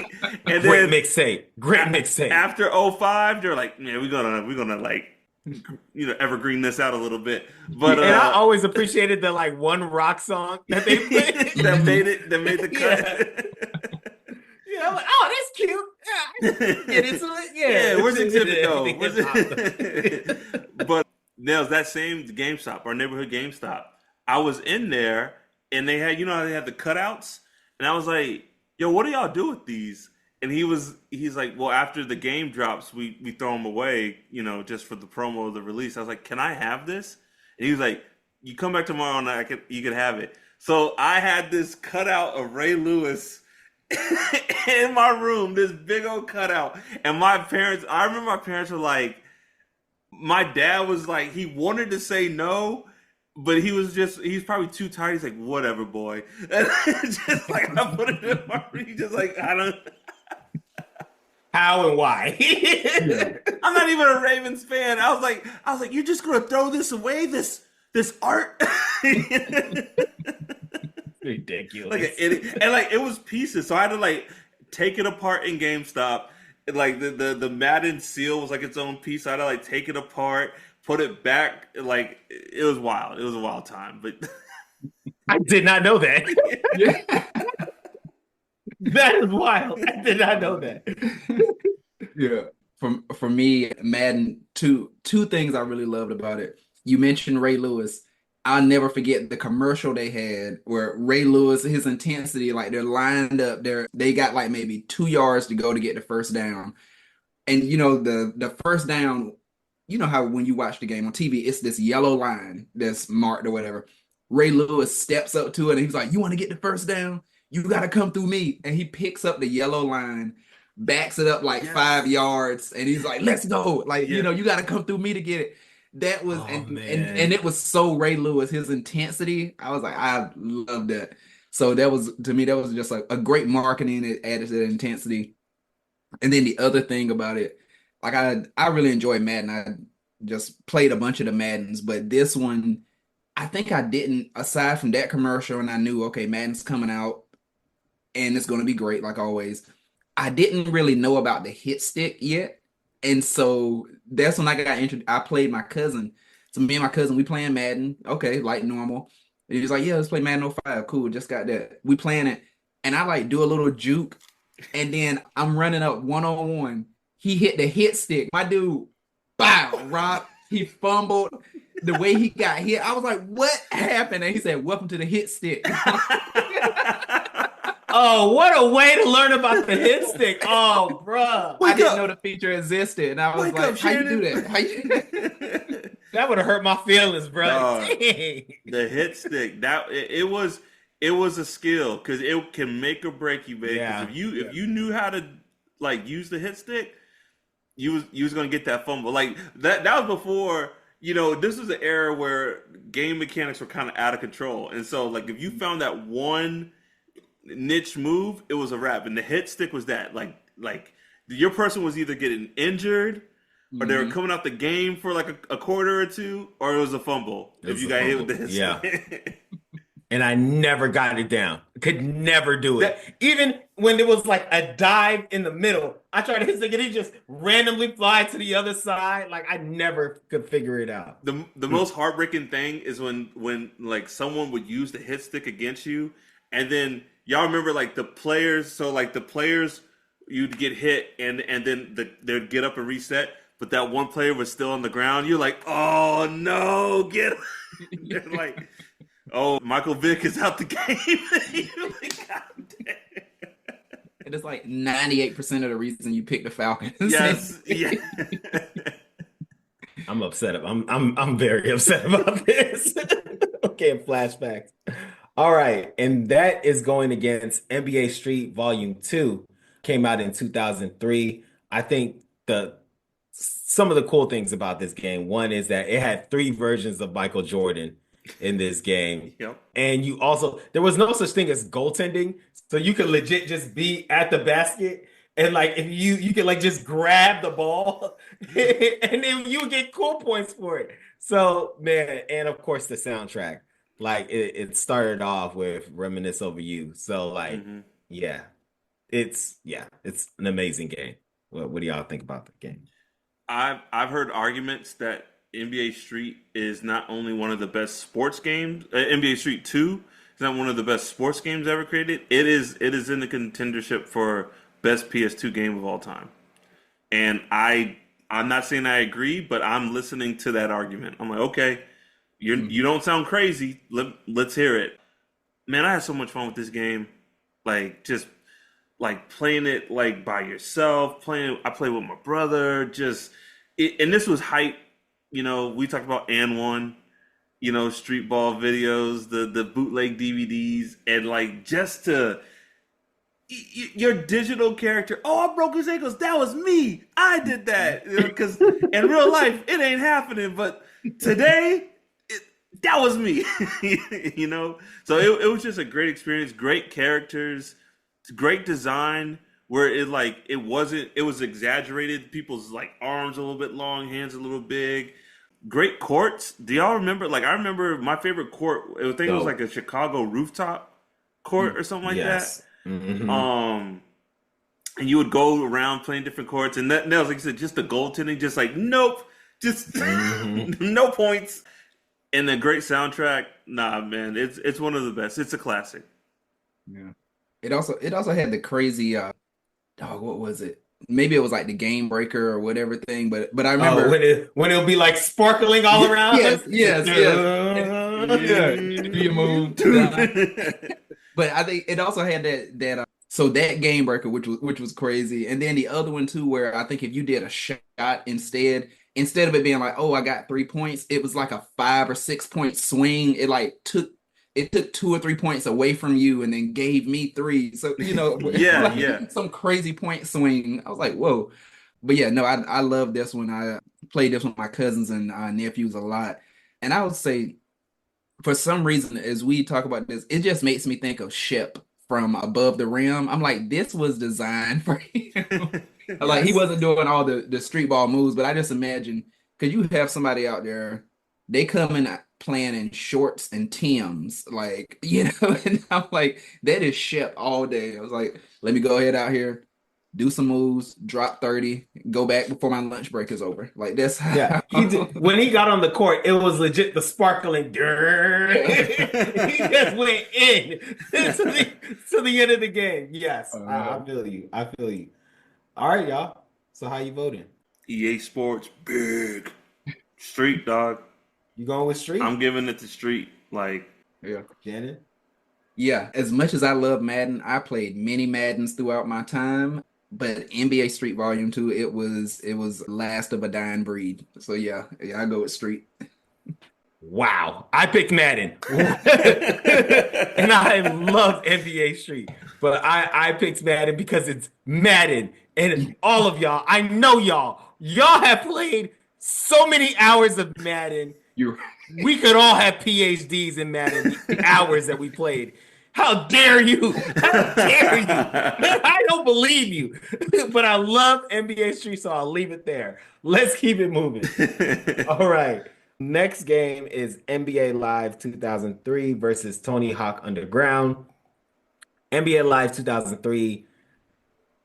then mixtape. Great mixtape. after '05, they're like, man, we're gonna like evergreen this out a little bit. But And I always appreciated the like one rock song that they put. that made the cut. Yeah, I'm like, oh, that's cute. Yeah, get into it. Yeah, where's Exhibit though? Hip-hop. But there was that same GameStop, our neighborhood GameStop. I was in there and they had, how they had the cutouts, and I was like, "Yo, what do y'all do with these?" And he's like, "Well, after the game drops, we throw them away, just for the promo of the release." I was like, "Can I have this?" And he was like, "You come back tomorrow and you can have it." So I had this cutout of Ray Lewis in my room, this big old cutout. And I remember my parents were like, my dad was like, he wanted to say no, but he's probably too tired. He's like, whatever, boy. And just like, I put it in my room. He's just like, I don't. How and why? I'm not even a Ravens fan. I was like, you're just going to throw this away, this art? Ridiculous. Like an idiot. And like it was pieces, so I had to like take it apart in GameStop. Like the Madden seal was like its own piece. I had to like take it apart, put it back. Like it was wild. It was a wild time. But I did not know that. That is wild. I did not know that. Yeah. For me, Madden, two things I really loved about it. You mentioned Ray Lewis. I'll never forget the commercial they had where Ray Lewis, his intensity, like they're lined up there. They got like maybe 2 yards to go to get the first down. And the first down, how when you watch the game on TV, it's this yellow line that's marked or whatever. Ray Lewis steps up to it and he's like, "You want to get the first down? You got to come through me." And he picks up the yellow line, backs it up like 5 yards, and he's like, "Let's go." Like, you got to come through me to get it. That was and it was so Ray Lewis, his intensity. I was like, I love that. So that was, to me, that was just like a great marketing. It added to the intensity. And then the other thing about it, like I really enjoy Madden. I just played a bunch of the Maddens, but this one, I think I didn't, aside from that commercial, and I knew, okay, Madden's coming out and it's going to be great, like always. I didn't really know about the hit stick yet. And so that's when I got introduced. I played my cousin. So me and my cousin, we playing Madden. Okay, like normal. And he was like, "Yeah, let's play Madden 05. Cool, just got that." We playing it. And I like do a little juke. And then I'm running up 1-on-1. He hit the hit stick. My dude, bow, Rob. He fumbled. The way he got hit, I was like, "What happened?" And he said, "Welcome to the hit stick." Oh, what a way to learn about the hit stick. Oh, bruh. I didn't know the feature existed. And I was like, "How you do that?" That would have hurt my feelings, bro. The hit stick, it was a skill because it can make or break you, baby. Yeah. If you knew how to like use the hit stick, you was gonna get that fumble. Like that was before, this was an era where game mechanics were kind of out of control. And so like if you found that one niche move, it was a wrap. And the hit stick was that. Like your person was either getting injured or they were coming out the game for like a quarter or two, or it was a fumble. If you got hit with the hit stick. And I never got it down. Could never do it. Even when there was like a dive in the middle, I tried to hit stick and it just randomly fly to the other side. Like I never could figure it out. The most heartbreaking thing is when like someone would use the hit stick against you, and then y'all remember like the players. So like the players, you'd get hit and then they'd get up and reset, but that one player was still on the ground. You're like, "Oh no, get him!" You're like, "Oh, Michael Vick is out the game." You're like, "God damn." And it's like 98% of the reason you pick the Falcons. Yes, yeah. I'm upset. I'm very upset about this. Okay, flashbacks. All right, and that is going against NBA Street Volume 2. Came out in 2003. I think some of the cool things about this game, one is that it had 3 versions of Michael Jordan in this game. Yep. And there was no such thing as goaltending, so you could legit just be at the basket and like if you could like just grab the ball and then you would get cool points for it. So man, and of course the soundtrack, like it started off with "Reminisce Over You." So like, yeah, it's an amazing game. What do y'all think about the game? I've heard arguments that NBA Street is not only one of the best sports games. NBA Street 2 is not one of the best sports games ever created. It is in the contendership for best PS2 game of all time. And I'm not saying I agree, but I'm listening to that argument. I'm like, okay, you don't sound crazy. Let's hear it. Man, I had so much fun with this game. Like just like playing it like by yourself, I played with my brother, and this was hype. We talked about and one, street ball videos, the bootleg DVDs, and like just to your digital character. Oh, I broke his ankles. That was me. I did that. Because in real life, it ain't happening. But today, that was me. So it was just a great experience. Great characters, great design. Where it was exaggerated. People's like arms a little bit long, hands a little big. Great courts. Do y'all remember? Like I remember my favorite court. I think it was like a Chicago rooftop court or something like that. Mm-hmm. And you would go around playing different courts, and that was like you said, just the goaltending, just like nope, just no points. And the great soundtrack. Nah, man, it's one of the best. It's a classic. Yeah. It also had the crazy what was it? Maybe it was like the game breaker or whatever thing, but I remember when it'll be like sparkling all around. Yes. You move. But I think it also had that so that game breaker, which was crazy, and then the other one too, where I think if you did a shot instead of it being like, oh, I got 3 points, it was like a 5 or 6 point swing. It took 2 or 3 points away from you and then gave me 3. So some crazy point swing. I was like, whoa. But yeah, no, I love this one. I played this with my cousins and nephews a lot, and I would say, for some reason, as we talk about this, it just makes me think of Shep from Above the Rim. I'm like, this was designed for him. Like he wasn't doing all the street ball moves, but I just imagine, because you have somebody out there, they come in playing in shorts and Tims, like, and I'm like, that is Shep all day. I was like, let me go ahead out here, do some moves, drop 30, go back before my lunch break is over. Like that's how when he got on the court, it was legit the sparkling. He just went in to the end of the game. Yes, I feel you. All right, y'all. So how you voting? EA Sports, big. Street, dog. You going with Street? I'm giving it to Street. Like, yeah. Shannon? Yeah, as much as I love Madden, I played many Maddens throughout my time, but NBA Street Volume 2, it was last of a dying breed. So yeah, I go with Street. Wow, I picked Madden, and I love NBA Street, but I picked Madden because it's Madden, and all of y'all, I know y'all have played so many hours of Madden. We could all have PhDs in Madden, the hours that we played. How dare you? How dare you? I don't believe you. But I love NBA Street, so I'll leave it there. Let's keep it moving. All right. Next game is NBA Live 2003 versus Tony Hawk Underground. NBA Live 2003,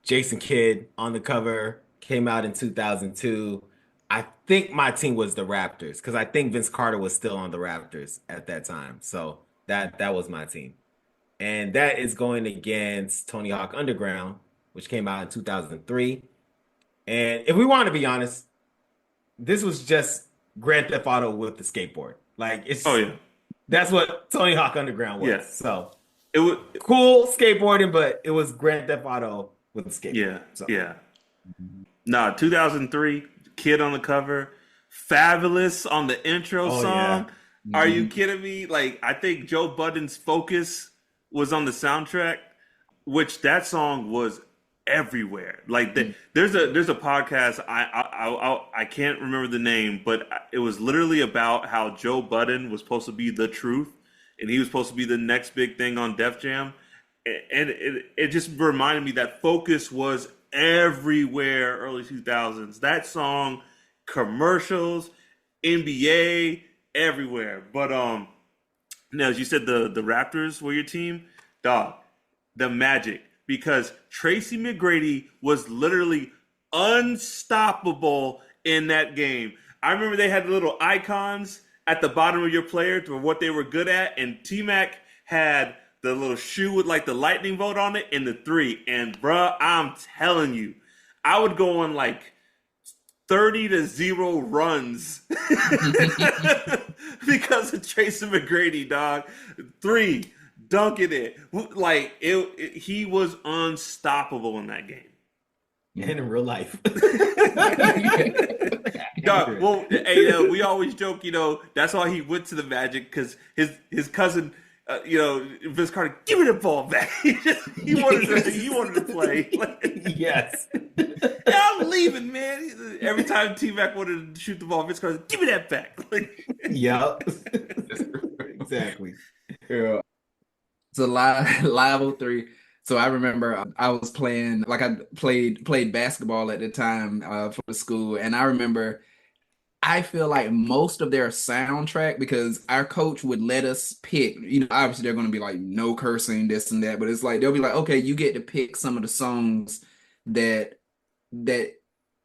Jason Kidd on the cover, came out in 2002. I think my team was the Raptors because I think Vince Carter was still on the Raptors at that time. So that was my team. And that is going against Tony Hawk Underground, which came out in 2003. And if we want to be honest, this was just Grand Theft Auto with the skateboard. Like that's what Tony Hawk Underground was. Yeah. So it was cool skateboarding, but it was Grand Theft Auto with the skateboard. Yeah. So. Yeah. Nah, 2003, Kid on the cover, Fabulous on the intro song. Yeah. Mm-hmm. Are you kidding me? Like, I think Joe Budden's Focus was on the soundtrack, which that song was everywhere. Like there's a podcast, I can't remember the name, but it was literally about how Joe Budden was supposed to be the truth and he was supposed to be the next big thing on Def Jam, and it just reminded me that Focus was everywhere early 2000s. That song, commercials, NBA, everywhere. But now, as you said, the Raptors were your team, dog. The Magic, because Tracy McGrady was literally unstoppable in that game. I remember they had the little icons at the bottom of your player for what they were good at, and T-Mac had the little shoe with like the lightning bolt on it and the 3. And bruh, I'm telling you, I would go on like 30-0 runs because of Tracy McGrady, dog. 3, dunking it. Like he was unstoppable in that game. And in real life. Dog, well, hey, we always joke, that's why he went to the Magic, because his cousin, Vince Carter, give me the ball back. he wanted to play. Yes. I'm leaving, man. Every time T-Mac wanted to shoot the ball, Vince Carter, give me that back. Yep. Exactly. Yeah. So live 03. So I remember I was playing, like I played basketball at the time for the school, and I remember I feel like most of their soundtrack, because our coach would let us pick, obviously they're going to be like no cursing, this and that, but it's like they'll be like, okay, you get to pick some of the songs that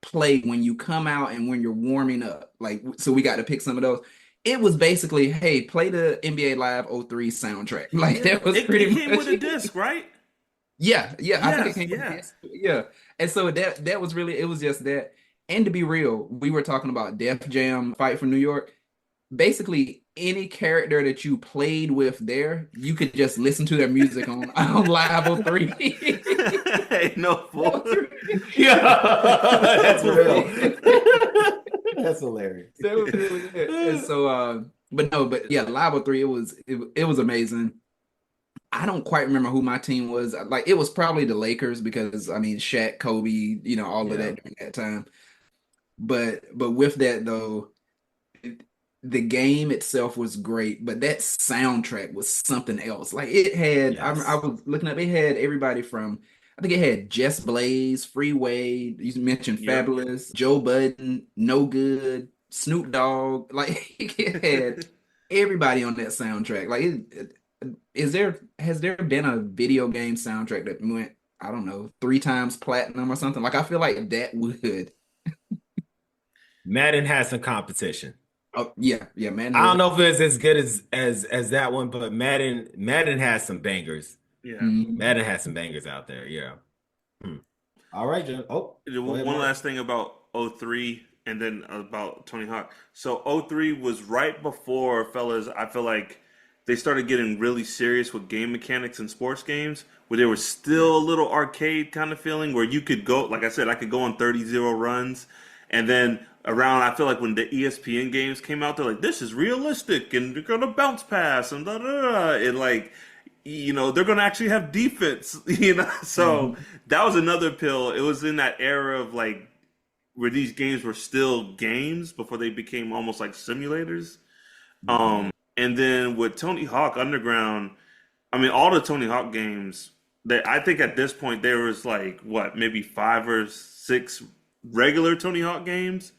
play when you come out and when you're warming up. Like, so we got to pick some of those. It was basically, hey, play the NBA Live 03 soundtrack. Like that was pretty much. It came with a disc, right? Yeah. Yes, I think it came with a disc. Yeah. And so that was really, it was just that. And to be real, we were talking about Def Jam Fight for New York. Basically, any character that you played with there, you could just listen to their music on Live 03. Hey, no fool. Yeah, that's real. That's hilarious. That was really it. And so, but yeah, Live 03, it was amazing. I don't quite remember who my team was. Like, it was probably the Lakers because Shaq, Kobe, all of that during that time. But with that though, the game itself was great, but that soundtrack was something else. Like it had, Yes. I was looking up, it had everybody from, I think it had Jess Blaze, Freeway, you mentioned Fabulous, Joe Budden, No Good, Snoop Dogg. Like it had everybody on that soundtrack. Like, has there been a video game soundtrack that went, I don't know, 3 times platinum or something? Like I feel like that would. Madden has some competition. Oh yeah, Madden. I don't know if it's as good as that one, but Madden has some bangers. Yeah. Madden has some bangers out there. Yeah. All right, John. Oh, one last thing about 03 and then about Tony Hawk. So 03 was right before, fellas, I feel like they started getting really serious with game mechanics in sports games, where there was still a little arcade kind of feeling where you could go, like I said, I could go on 30-0 runs. And then around, I feel like when the ESPN games came out, they're like, this is realistic and they're going to bounce pass and da da da. And like, they're going to actually have defense, So that was another pill. It was in that era of like where these games were still games before they became almost like simulators. And then with Tony Hawk Underground, all the Tony Hawk games, that I think at this point there was like, maybe 5 or 6 regular Tony Hawk games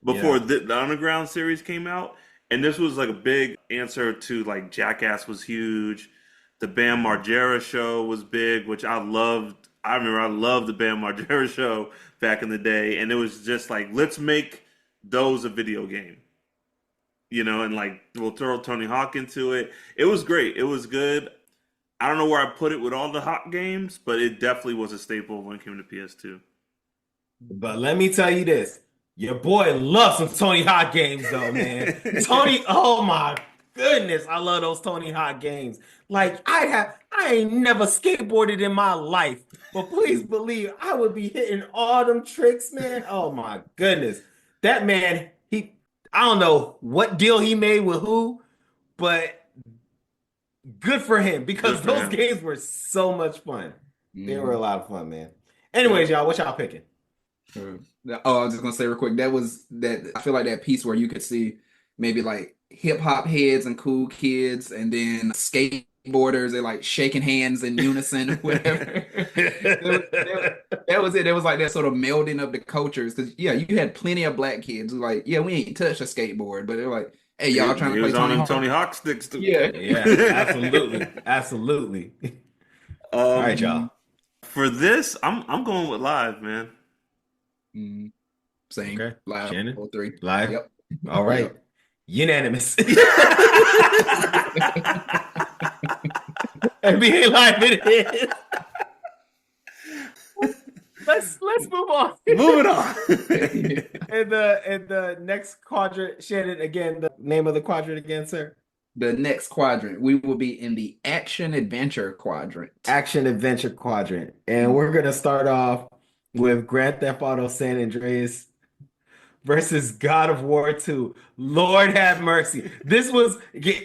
before the Underground series came out. And this was like a big answer to like Jackass was huge. The Bam Margera show was big, which I loved. I remember I loved the Bam Margera show back in the day. And it was just like, let's make those a video game. And like we'll throw Tony Hawk into it. It was great. It was good. I don't know where I put it with all the Hawk games, but it definitely was a staple when it came to PS2. But let me tell you this. Your boy loves some Tony Hawk games though, man. Tony, oh my goodness, I love those Tony Hawk games. Like I ain't never skateboarded in my life, but please believe I would be hitting all them tricks, man. Oh my goodness. That man, I don't know what deal he made with who, but good for him because those games were so much fun. They were a lot of fun, man. Anyways, y'all, what y'all picking? Oh, I was just gonna say real quick. That was that. I feel like that piece where you could see maybe like hip hop heads and cool kids, and then skateboarders. They're like shaking hands in unison, or whatever. That was it. It was like that sort of melding of the cultures. Because you had plenty of black kids who like, we ain't touched a skateboard, but they're like, hey, y'all trying to play Tony Hawk sticks too. Yeah, absolutely. All right, y'all. For this, I'm going with live, man. Mm, same. Okay. Live Shannon? 03. Live? Yep. All right. Yep. Unanimous. NBA Live it is. Let's move on. Moving on. And the next quadrant, Shannon, again, the name of the quadrant again, sir. The next quadrant, we will be in the action adventure quadrant. Action adventure quadrant. And we're gonna start off with Grand Theft Auto San Andreas versus God of War 2. Lord have mercy. This was,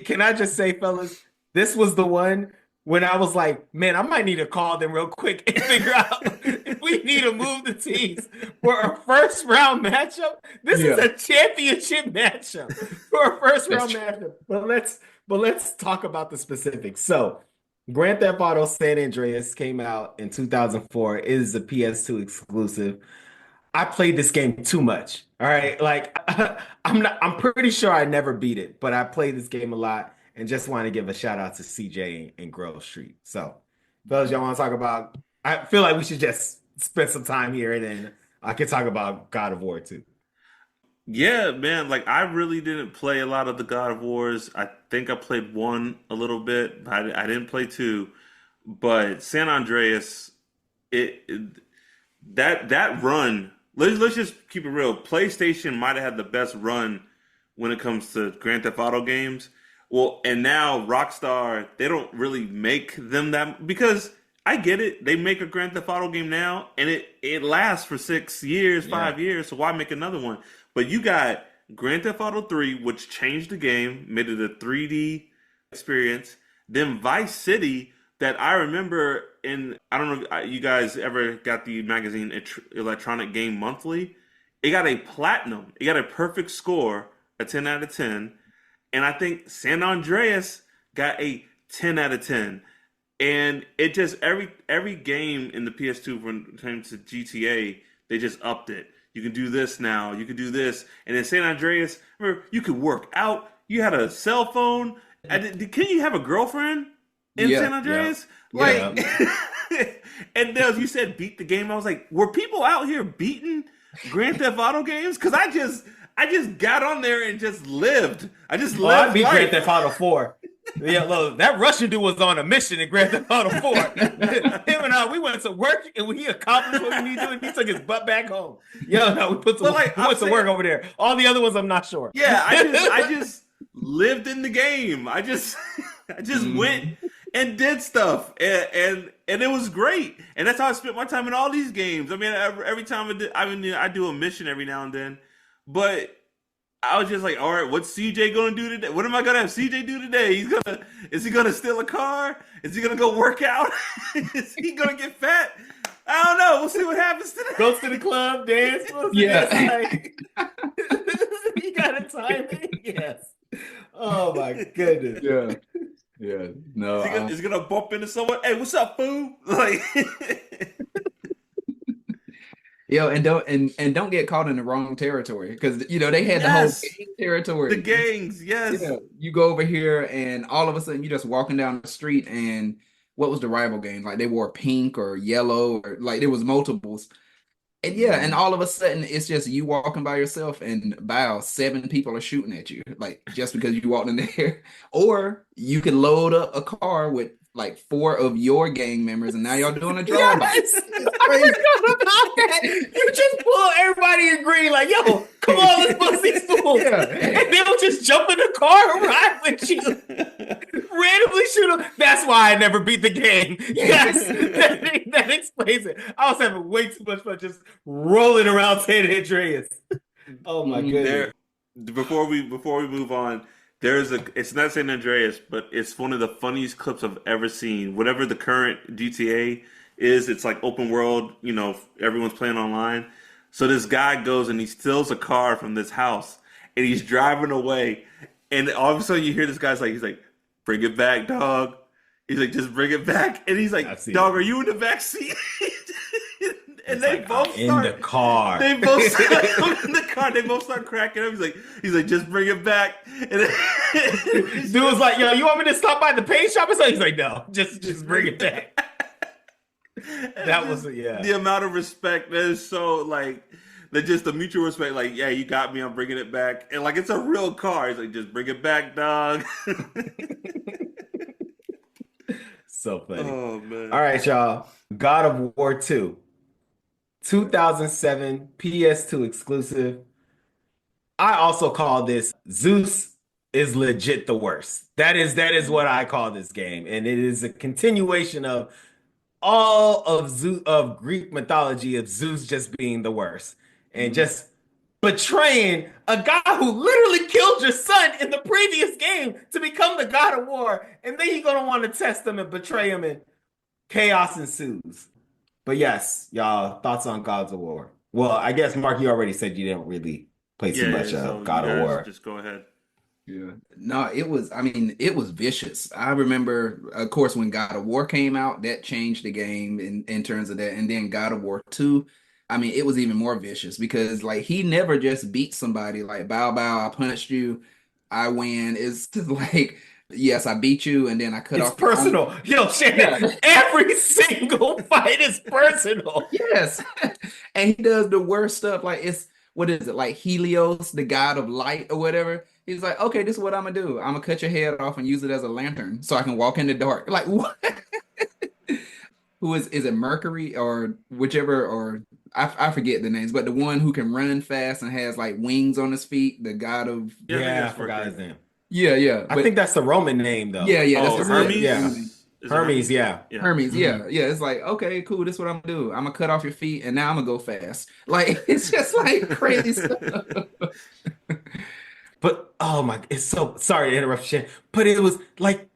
can I just say, fellas, this was the one when I was like, man, I might need to call them real quick and figure out if we need to move the teams for a first round matchup. This is a championship matchup for a first round matchup. But let's talk about the specifics. So, Grand Theft Auto San Andreas came out in 2004. It is a PS2 exclusive. I played this game too much. All right. Like I'm pretty sure I never beat it, but I played this game a lot and just want to give a shout out to CJ and Grove Street. So, fellas, y'all want to talk about, I feel like we should just spend some time here and then I can talk about God of War 2. Yeah, man. Like I really didn't play a lot of the God of Wars. I think I played one a little bit. I didn't play two, but San Andreas, that run. Let's just keep it real. PlayStation might have had the best run when it comes to Grand Theft Auto games. Well, and now Rockstar, they don't really make them that, because I get it. They make a Grand Theft Auto game now, and it lasts for 6 years, 5 years. So why make another one? But you got Grand Theft Auto 3, which changed the game, made it a 3D experience. Then Vice City, that I remember in, I don't know if you guys ever got the magazine Electronic Game Monthly. It got a platinum. It got a perfect score, a 10 out of 10. And I think San Andreas got a 10 out of 10. And it just, every game in the PS2 when it came to GTA, they just upped it. You can do this now. You can do this. And in San Andreas, remember, you could work out. You had a cell phone. Can you have a girlfriend in San Andreas? And then you said beat the game. I was like, were people out here beating Grand Theft Auto games? Because I just got on there and just lived. I beat Grand Theft Auto 4. Yeah, look, that Russian dude was on a mission in Grand Theft Auto 4. Him and I, we went to work, and when he accomplished what we need to do, and he took his butt back home. Yo, no, we went to work over there. All the other ones, I'm not sure. Yeah, I just lived in the game. I just went and did stuff, and it was great. And that's how I spent my time in all these games. I mean, every time I do a mission every now and then, but I was just like, all right, what's CJ gonna do today? What am I gonna have CJ do today? Is he gonna steal a car? Is he gonna go work out? Is he gonna get fat? I don't know. We'll see what happens today. Go to the club, dance. Yeah. You got a timing? Yes. Oh my goodness. Yeah. Yeah. No. Is he gonna bump into someone? Hey, what's up, fool? Like, yo, and don't get caught in the wrong territory, because they had the whole gang territory. The gangs, yes. You go over here and all of a sudden you're just walking down the street, and what was the rival gang? Like they wore pink or yellow, or like there was multiples. And and all of a sudden it's just you walking by yourself, and about 7 people are shooting at you, like just because you walked in there. Or you can load up a car with like 4 of your gang members, and now y'all doing a drive-by. Yes. I forgot about that. You just pull everybody in green, like, yo, come on, let's bust these fools. And they'll just jump in the car and ride with you. Randomly shoot them. That's why I never beat the game. Yes, that explains it. I was having way too much fun just rolling around San Andreas. Oh my goodness. Before we move on, it's not San Andreas, but it's one of the funniest clips I've ever seen. Whatever the current GTA is, it's like open world, everyone's playing online. So this guy goes and he steals a car from this house, and he's driving away, and all of a sudden you hear this guy's like, he's like, bring it back, dog. He's like, just bring it back. And he's like, dog, are you in the back seat? And they both start in the car. They both start in the car. They both start cracking up. He's like, just bring it back. And dude was like, yo, you want me to stop by the paint shop or something? He's like, no, just bring it back. That was the amount of respect that is so like that just the mutual respect. Like, yeah, you got me. I'm bringing it back, and like it's a real car. He's like, just bring it back, dog. So funny. Oh man! All right, y'all. God of War 2, 2007 PS2 exclusive. I also call this Zeus is legit the worst. That is what I call this game, and it is a continuation of all of Zeus, of Greek mythology of Zeus just being the worst and just betraying a guy who literally killed your son in the previous game to become the God of War, and then you're gonna want to test him and betray him, and chaos ensues. But yes, y'all, thoughts on Gods of War? Well, I guess Mark, you already said you didn't really play too much so God you of guys War. just go ahead. Yeah. No, it was vicious. I remember, of course, when God of War came out, that changed the game in terms of that. And then God of War 2, I mean, it was even more vicious because like he never just beat somebody like bow bow, I punched you, I win. It's just like, yes, I beat you, and then I cut It's off your arm. personal. Yo, Shannon, Yeah. every single fight is personal. Yes. And he does the worst stuff. Like it's what is it? Like Helios, the god of light or whatever. He's like, okay, this is what I'm gonna do. I'm gonna cut your head off and use it as a lantern so I can walk in the dark. Like what? Who is it Mercury or whichever or I forget the names, but the one who can run fast and has like wings on his feet, the god of Yeah, I think Yeah, I it's forgot Mercury. his name. yeah. I But think that's the Roman name, though. yeah, that's Oh, the Hermes. Yeah. Is it Hermes, yeah. Yeah. Hermes, yeah. It's like, okay, cool. This is what I'm gonna do. I'm gonna cut off your feet, and now I'm gonna go fast. Like it's just like crazy stuff. But oh my, it's so sorry to interrupt, Shannon. But it was like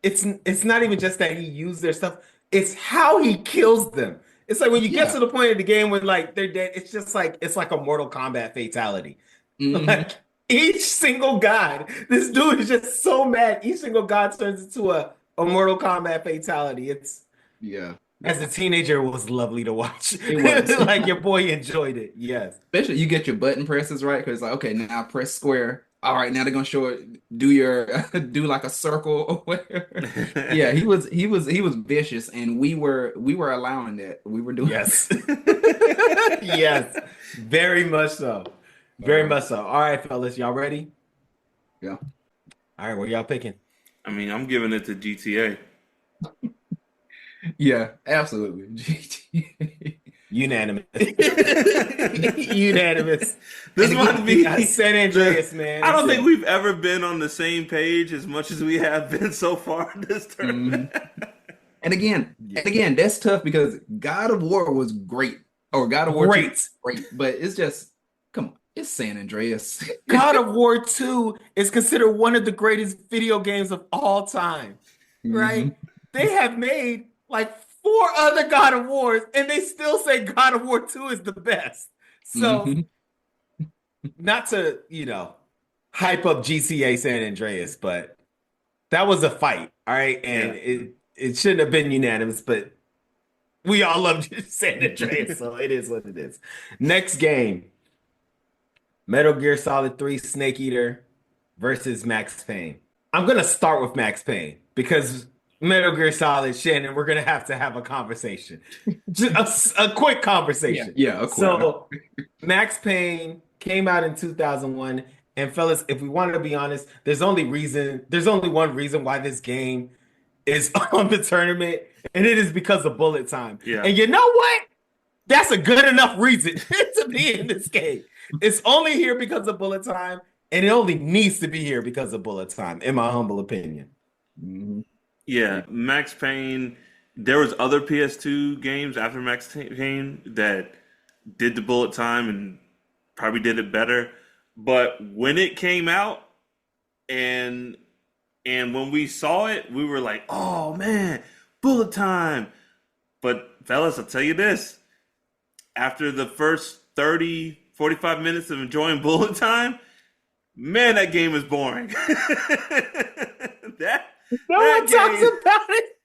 it's not even just that he used their stuff, it's how he kills them. It's like when you get Yeah. to the point of the game when like they're dead, it's just like it's like a Mortal Kombat fatality. Mhm. Like each single god, this dude is just so mad. Each single god turns into a Mortal Kombat fatality. It's Yeah. as a teenager, it was lovely to watch. It was. Like your boy enjoyed it. Yes. Especially you get your button presses right because like, okay, now press square. All right, now they're gonna show it. Do your do like a circle or whatever. Yeah, he was vicious, and we were allowing that. We were doing Yes. Yes. Very much so. Very much so. All right, fellas, y'all ready? Yeah. All right, what y'all picking? I mean, I'm giving it to GTA. Yeah, absolutely. GTA. Unanimous. Unanimous. This might be San Andreas, man. I don't think we've ever been on the same page as much as we have been so far in this tournament. And again, that's tough because God of War was great, or God of War 2 Great. was great, but it's just come on, it's San Andreas. God of War 2 is considered one of the greatest video games of all time, right? They have made like 4 other God of Wars, and they still say God of War 2 is the best. So, not to, hype up GTA San Andreas, but that was a fight, all right? And it shouldn't have been unanimous, but we all love San Andreas, so it is what it is. Next game, Metal Gear Solid 3 Snake Eater versus Max Payne. I'm going to start with Max Payne because Metal Gear Solid, Shannon, we're going to have a conversation. Just a quick conversation. Yeah, of course. So, Max Payne came out in 2001. And fellas, if we wanted to be honest, there's only one reason why this game is on the tournament, and it is because of bullet time. Yeah. And you know what? That's a good enough reason to be in this game. It's only here because of bullet time, and it only needs to be here because of bullet time, in my humble opinion. Yeah, Max Payne. There was other PS2 games after Max Payne that did the bullet time and probably did it better. But when it came out and when we saw it, we were like, oh man, bullet time. But fellas, I'll tell you this. After the first 30, 45 minutes of enjoying bullet time, man, that game is boring. No one talks about it.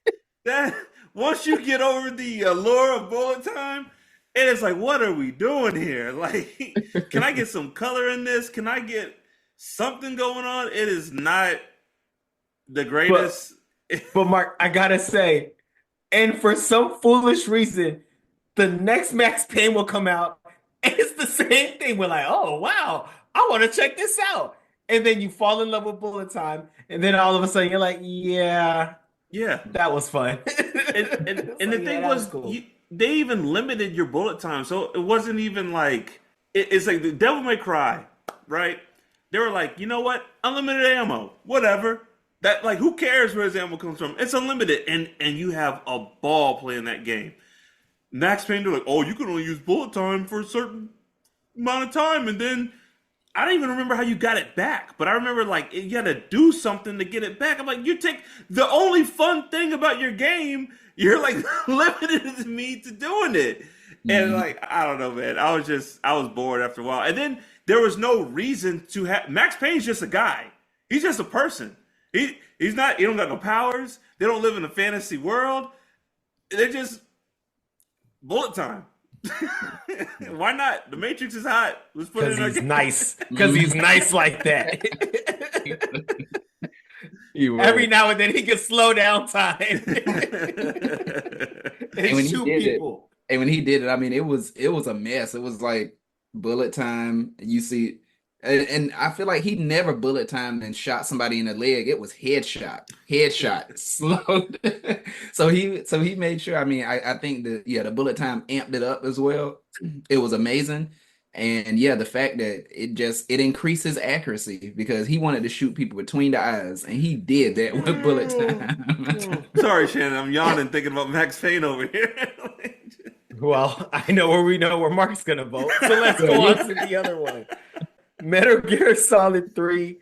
That once you get over the allure of bullet time, and it's like, what are we doing here? Like, can I get some color in this? Can I get something going on? It is not the greatest. But Mark, I gotta say, And for some foolish reason, the next Max Payne will come out, and it's the same thing. We're like, oh wow, I want to check this out. And then you fall in love with Bullet Time, and then all of a sudden you're like, yeah, Yeah. that was fun. And the thing was, cool. they even limited your bullet time, so it wasn't even like it's like the Devil May Cry, right? They were like, you know what, unlimited ammo, whatever. That like, who cares where his ammo comes from? It's unlimited, and you have a ball playing that game. Max Payne, they're like, oh, you can only use bullet time for a certain amount of time, and then I don't even remember how you got it back, but I remember like you had to do something to get it back. I'm like, you take the only fun thing about your game, you're like limited me to doing it. And like, I don't know, man. I was bored after a while. And then there was no reason to have Max Payne's just a guy. He's just a person. He don't got no powers. They don't live in a fantasy world. They're just bullet time. Why not? The Matrix is hot. Let's put it in our Because he's game. nice. Because he's nice like that. Every now and then he can slow down time and when he shoot did people. And when he did it, I mean, it was a mess. It was like bullet time. You see, and I feel like he never bullet timed and shot somebody in the leg. It was headshot, slowed. So he made sure. I mean, I think the bullet time amped it up as well. It was amazing. And yeah, the fact that it increases accuracy because he wanted to shoot people between the eyes, and he did that with bullet time. Sorry, Shannon. I'm yawning thinking about Max Payne over here. Well, I know where Mark's gonna vote. So let's go on to the other one. Metal Gear Solid 3.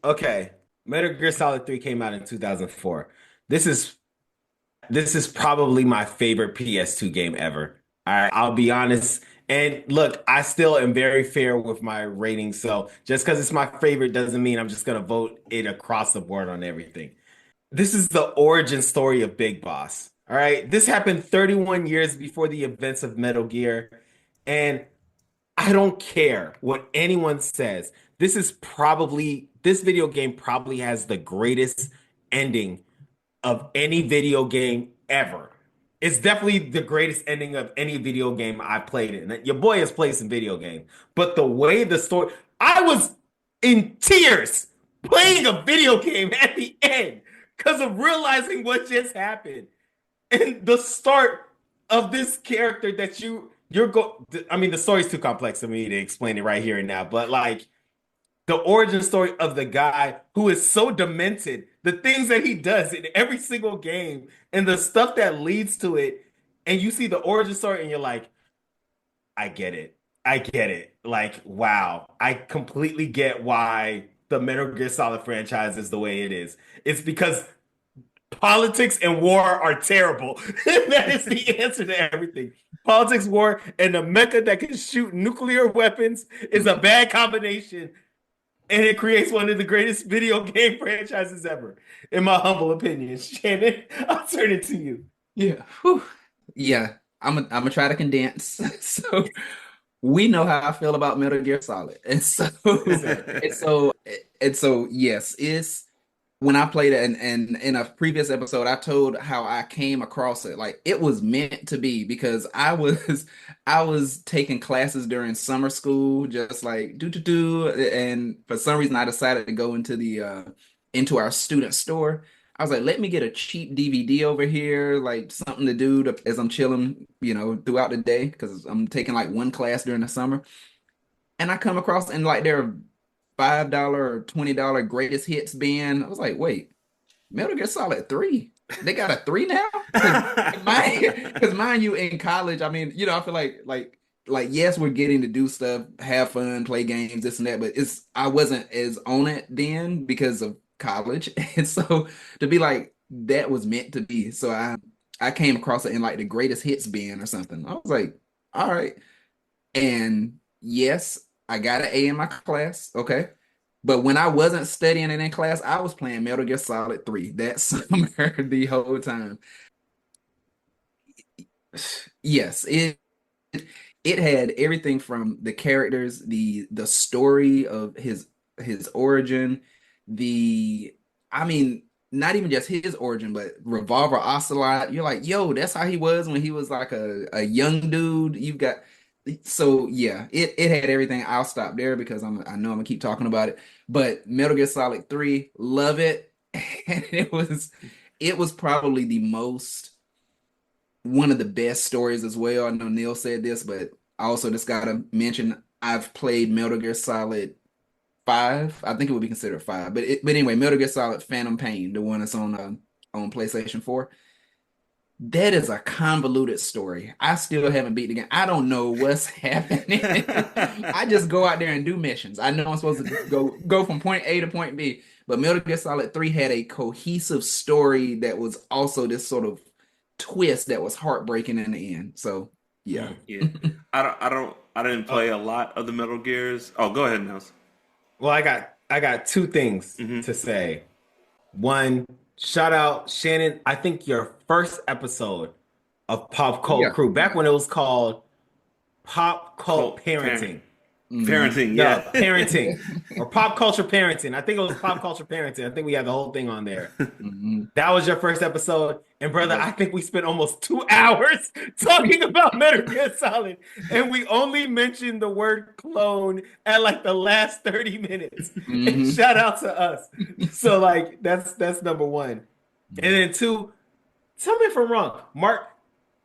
Okay. Metal Gear Solid 3 came out in 2004. This is probably my favorite PS2 game ever. All right, I'll be honest. And look, I still am very fair with my rating. So just because it's my favorite doesn't mean I'm just gonna vote it across the board on everything. This is the origin story of Big Boss. All right. This happened 31 years before the events of Metal Gear. And I don't care what anyone says. This video game probably has the greatest ending of any video game ever. It's definitely the greatest ending of any video game I played in. Your boy has played some video games, but the way the story, I was in tears playing a video game at the end because of realizing what just happened. And the start of this character that I mean, the story's too complex for me to explain it right here and now, but like the origin story of the guy who is so demented, the things that he does in every single game and the stuff that leads to it, and you see the origin story and you're like, I get it. I get it. Like, wow. I completely get why the Metal Gear Solid franchise is the way it is. It's because politics and war are terrible. That is the answer to everything. Politics, war, and a mecha that can shoot nuclear weapons is a bad combination. And it creates one of the greatest video game franchises ever, in my humble opinion. Shannon, I'll turn it to you. Yeah. Whew. Yeah. I'm gonna try to condense. So we know how I feel about Metal Gear Solid. And so yes, it's when I played it and in a previous episode, I told how I came across it. Like it was meant to be because I was taking classes during summer school, just like and for some reason I decided to go into our student store. I was like, let me get a cheap DVD over here, like something to do as I'm chilling, throughout the day because I'm taking like one class during the summer. And I come across and like there are $5 or $20 greatest hits bin. I was like, wait, Metal Gear Solid 3. They got a 3 now? Because mind you, in college, I mean, I feel like yes, we're getting to do stuff, have fun, play games, this and that, but I wasn't as on it then because of college. And so to be like, that was meant to be. So I came across it in like the greatest hits bin or something. I was like, all right. And yes, I got an A in my class, okay? But when I wasn't studying it in class, I was playing Metal Gear Solid 3 that summer the whole time. Yes, it had everything from the characters, the story of his origin, I mean, not even just his origin, but Revolver Ocelot. You're like, yo, that's how he was when he was like a young dude. You've got so yeah, it had everything. I'll stop there because I know I'm gonna keep talking about it. But Metal Gear Solid 3, love it. And it was probably the most one of the best stories as well. I know Neil said this, but I also just gotta mention I've played Metal Gear Solid 5. I think it would be considered 5. But anyway, Metal Gear Solid Phantom Pain, the one that's on PlayStation 4. That is a convoluted story. I still haven't beat the game. I don't know what's happening. I just go out there and do missions. I know I'm supposed to go from point A to point B, but Metal Gear Solid 3 had a cohesive story that was also this sort of twist that was heartbreaking in the end. So yeah. Yeah. I didn't play a lot of the Metal Gears. Oh, go ahead, Nels. Well, I got two things to say. One, shout out Shannon. I think your first episode of Pop Cult Crew, back when it was called Pop Cult Parenting. Parenting, yeah. No, parenting or pop culture parenting. I think it was pop culture parenting. I think we had the whole thing on there. That was your first episode. And brother, I think we spent almost 2 hours talking about Metal Gear Solid. And we only mentioned the word clone at like the last 30 minutes. And shout out to us. So like that's number one. And then two, tell me if I'm wrong. Mark,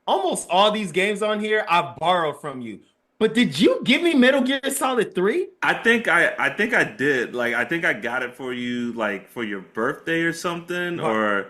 almost all these games on here I borrowed from you. But did you give me Metal Gear Solid 3? I think I did. Like I think I got it for you like for your birthday or something, or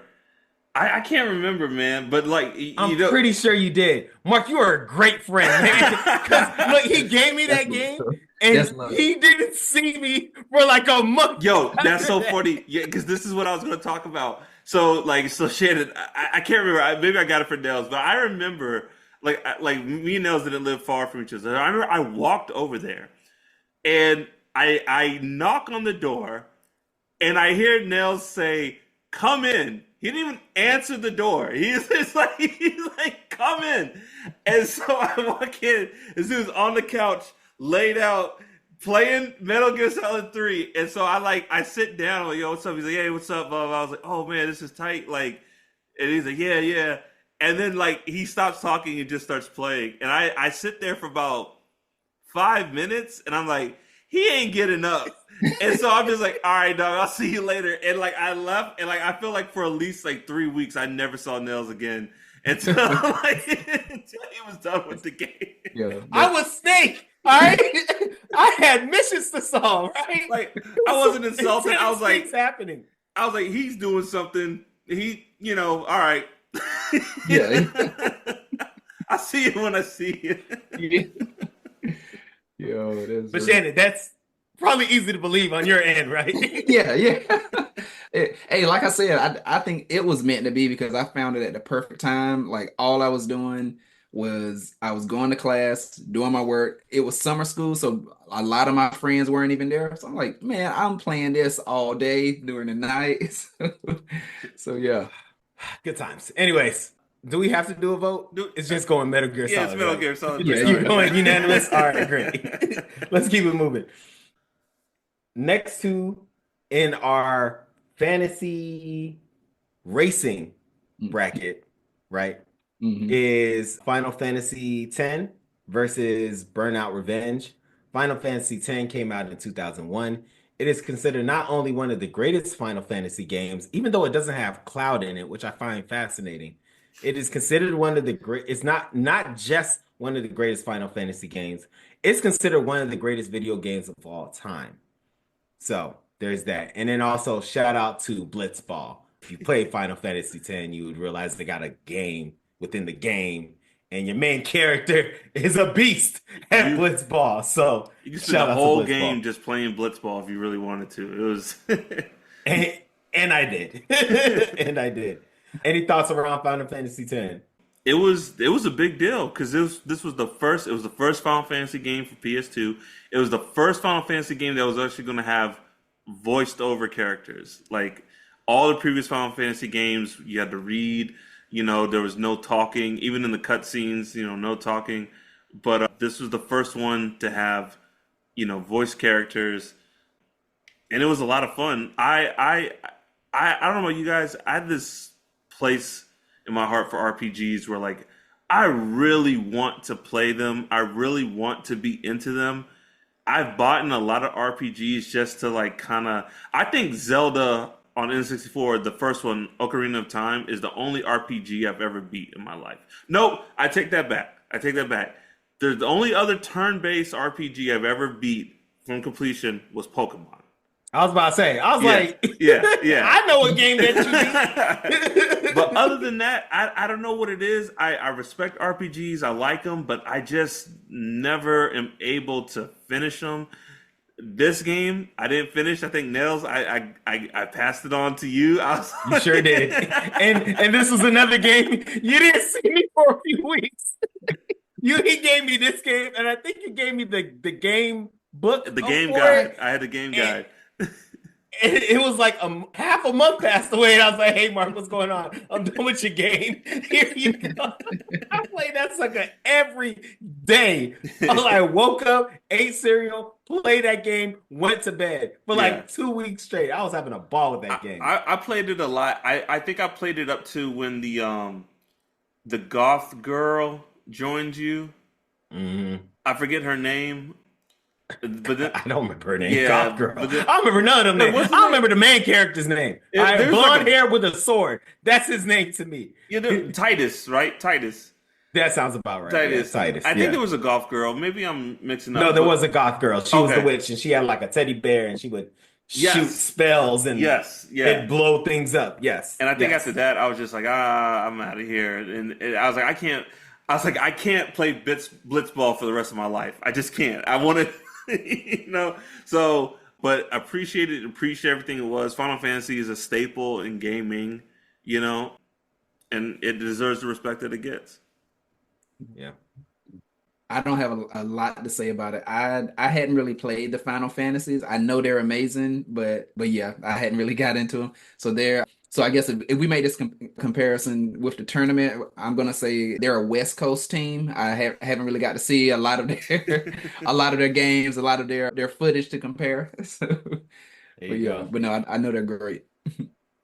I can't remember, man. But like I'm pretty sure you did. Mark, you are a great friend, man. Because look, he gave me that game and he didn't see me for like a month. Yo, that's so funny. Yeah, because this is what I was gonna talk about. So Shannon, I can't remember. Maybe I got it for Nels, but I remember. Like me and Nels didn't live far from each other. I remember I walked over there, and I knock on the door, and I hear Nels say, "Come in." He didn't even answer the door. He's like, "Come in," and so I walk in. This dude's on the couch, laid out, playing Metal Gear Solid 3, and so I sit down. I'm like, "Yo, what's up?" He's like, "Hey, what's up?" Blah, blah. I was like, "Oh man, this is tight." Like, and he's like, "Yeah, yeah." And then like he stops talking and just starts playing. And I sit there for about 5 minutes and I'm like, he ain't getting up. And so I'm just like, all right, dog, I'll see you later. And like I left and like I feel like for at least like 3 weeks I never saw Nels again until until he was done with the game. Yeah, I was Snake. All right. I had missions to solve, right? Like I wasn't insulted. I was like, happening. I was like, he's doing something. He, all right. Yeah. I see you when I see you. Yo, but Shannon, that's probably easy to believe on your end, right? Yeah. Hey, like I said, I think it was meant to be because I found it at the perfect time. Like all I was doing was I was going to class, doing my work. It was summer school, so a lot of my friends weren't even there. So I'm like, man, I'm playing this all day during the night. So yeah. Good times. Anyways, do we have to do a vote? It's just going Metal Gear Solid. Yeah, it's Metal Gear Solid. Yeah, you're going unanimous? All right, great. Let's keep it moving. Next two in our fantasy racing bracket, right, is Final Fantasy X versus Burnout Revenge. Final Fantasy X came out in 2001. It is considered not only one of the greatest Final Fantasy games, even though it doesn't have Cloud in it, which I find fascinating. It is considered one of the great. It's not just one of the greatest Final Fantasy games. It's considered one of the greatest video games of all time. So there's that. And then also shout out to Blitzball. If you play Final Fantasy X, you would realize they got a game within the game. And your main character is a beast at Blitzball. So you can spend the whole game just playing Blitzball if you really wanted to. It was and I did. And I did. Any thoughts around Final Fantasy X? It was a big deal because this was the first Final Fantasy game for PS2. It was the first Final Fantasy game that was actually going to have voiced over characters. Like all the previous Final Fantasy games, you had to read. There was no talking, even in the cutscenes. No talking. But this was the first one to have, voice characters, and it was a lot of fun. I don't know about you guys. I have this place in my heart for RPGs where like I really want to play them. I really want to be into them. I've bought in a lot of RPGs just to like kind of. I think Zelda on N64, the first one, Ocarina of Time, is the only RPG I've ever beat in my life. Nope, I take that back. I take that back. The only other turn-based RPG I've ever beat from completion was Pokemon. I was about to say, I was like, yeah. I know a game that you beat. But other than that, I don't know what it is. I respect RPGs. I like them, but I just never am able to finish them. This game, I didn't finish. I think Nails, I passed it on to you. You sure did. And this was another game you didn't see me for a few weeks. He gave me this game, and I think you gave me the game book. The game guide. I had the game guide. And it was like half a month passed away, and I was like, "Hey, Mark, what's going on? I'm done with your game. Here you go." I played that sucker every day. I woke up, ate cereal, played that game, went to bed for like 2 weeks straight. I was having a ball with that game. I played it a lot. I think I played it up to when the goth girl joined you. Mm-hmm. I forget her name. But then, I don't remember her name. Yeah, Goth girl. but then, I don't remember none of them names. I don't remember the main character's name. Blonde hair with a sword. That's his name to me. Titus, right? Titus. That sounds about right. Titus. Yeah, Titus. I think there was a goth girl. Maybe I'm mixing up. No, there was a goth girl. She was the witch, and she had like a teddy bear, and she would shoot spells and blow things up. Yes. And I think after that, I was just like, I'm out of here. And I was like, I can't play Blitzball for the rest of my life. I just can't. I want to. So, but appreciate everything it was. Final Fantasy is a staple in gaming, and it deserves the respect that it gets. Yeah. I don't have a lot to say about it. I hadn't really played the Final Fantasies. I know they're amazing, but yeah, I hadn't really got into them. So I guess if we made this comparison with the tournament, I'm gonna say they're a West Coast team. I haven't really got to see a lot of their games, a lot of their footage to compare. But no, I know they're great.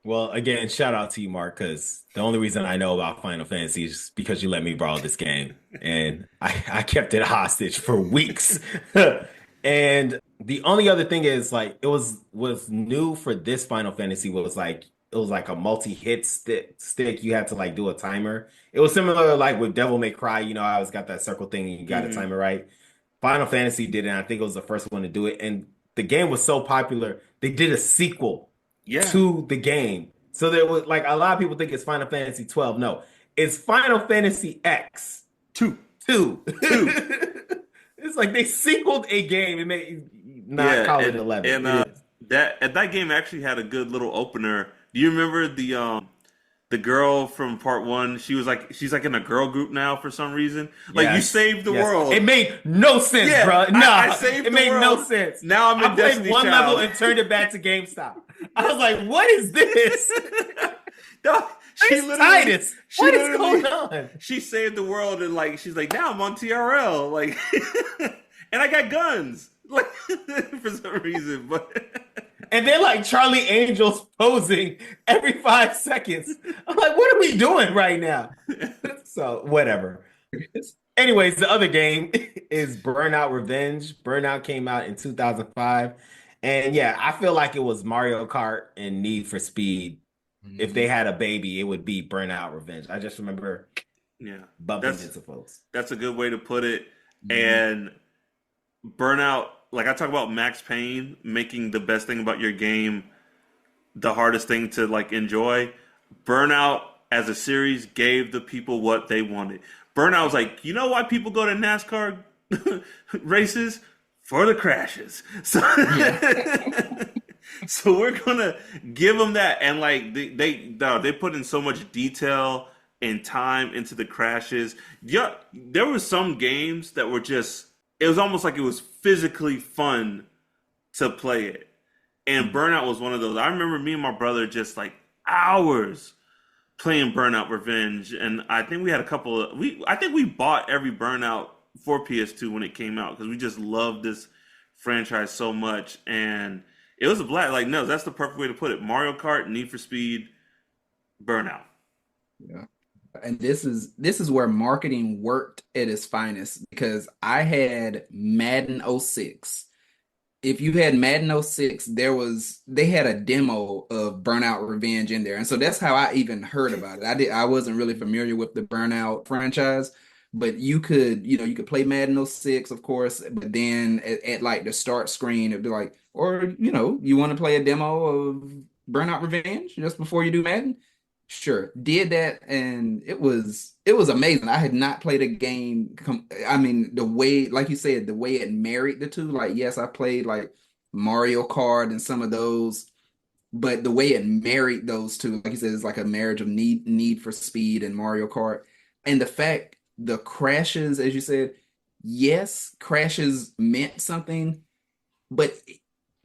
Well, again, shout out to you, Mark, because the only reason I know about Final Fantasy is because you let me borrow this game, and I kept it hostage for weeks. And the only other thing is, like, it was new for this Final Fantasy was like it was like a multi-hit stick. You had to like do a timer. It was similar like with Devil May Cry. I always got that circle thing, and you got to time it right. Final Fantasy did it, and I think it was the first one to do it. And the game was so popular, they did a sequel to the game. So there was like a lot of people think it's Final Fantasy 12. No, it's Final Fantasy X 2. It's like they sequeled a game and made not call it 11. And that game actually had a good little opener. Do you remember the girl from part 1? She's like in a girl group now for some reason. Like you saved the world. It made no sense, bro. No, I saved it made world. No sense. Now I'm in I Destiny played one Child. level and turned it back to GameStop. I was like, what is this? No, Titus. What is going on? She saved the world and like she's like, now I'm on TRL. Like and I got guns. Like for some reason. And then like Charlie Angel's posing every 5 seconds. I'm like, what are we doing right now? So whatever. Anyways, the other game is Burnout Revenge. Burnout came out in 2005. And yeah, I feel like it was Mario Kart and Need for Speed. Mm-hmm. If they had a baby, it would be Burnout Revenge. I just remember bumping into folks. That's a good way to put it. Mm-hmm. And Burnout, like I talk about Max Payne making the best thing about your game the hardest thing to like enjoy. Burnout as a series gave the people what they wanted. Burnout was like, you know why people go to NASCAR races? For the crashes. So, so we're gonna give them that, and like they put in so much detail and time into the crashes. Yeah, there were some games that were just. It was almost like it was physically fun to play it, and Burnout was one of those. I remember me and my brother just like hours playing Burnout Revenge, and I think we had a couple of. I think we bought every Burnout for PS2 when it came out because we just loved this franchise so much. And It was a black like no, that's the perfect way to put it. Mario Kart, Need for Speed, Burnout. Yeah. And this is where marketing worked at its finest because I had Madden '06. If you had Madden '06, they had a demo of Burnout Revenge in there. And so that's how I even heard about it. I wasn't really familiar with the Burnout franchise, but you could play Madden '06, of course, but then at like the start screen, it'd be like, or you want to play a demo of Burnout Revenge just before you do Madden? Sure, did that, and it was amazing. I had not played a game. I mean, the way, like you said, the way it married the two. Like, yes, I played like Mario Kart and some of those, but the way it married those two, like you said, is like a marriage of Need for Speed and Mario Kart, and the fact the crashes, as you said, yes, crashes meant something, but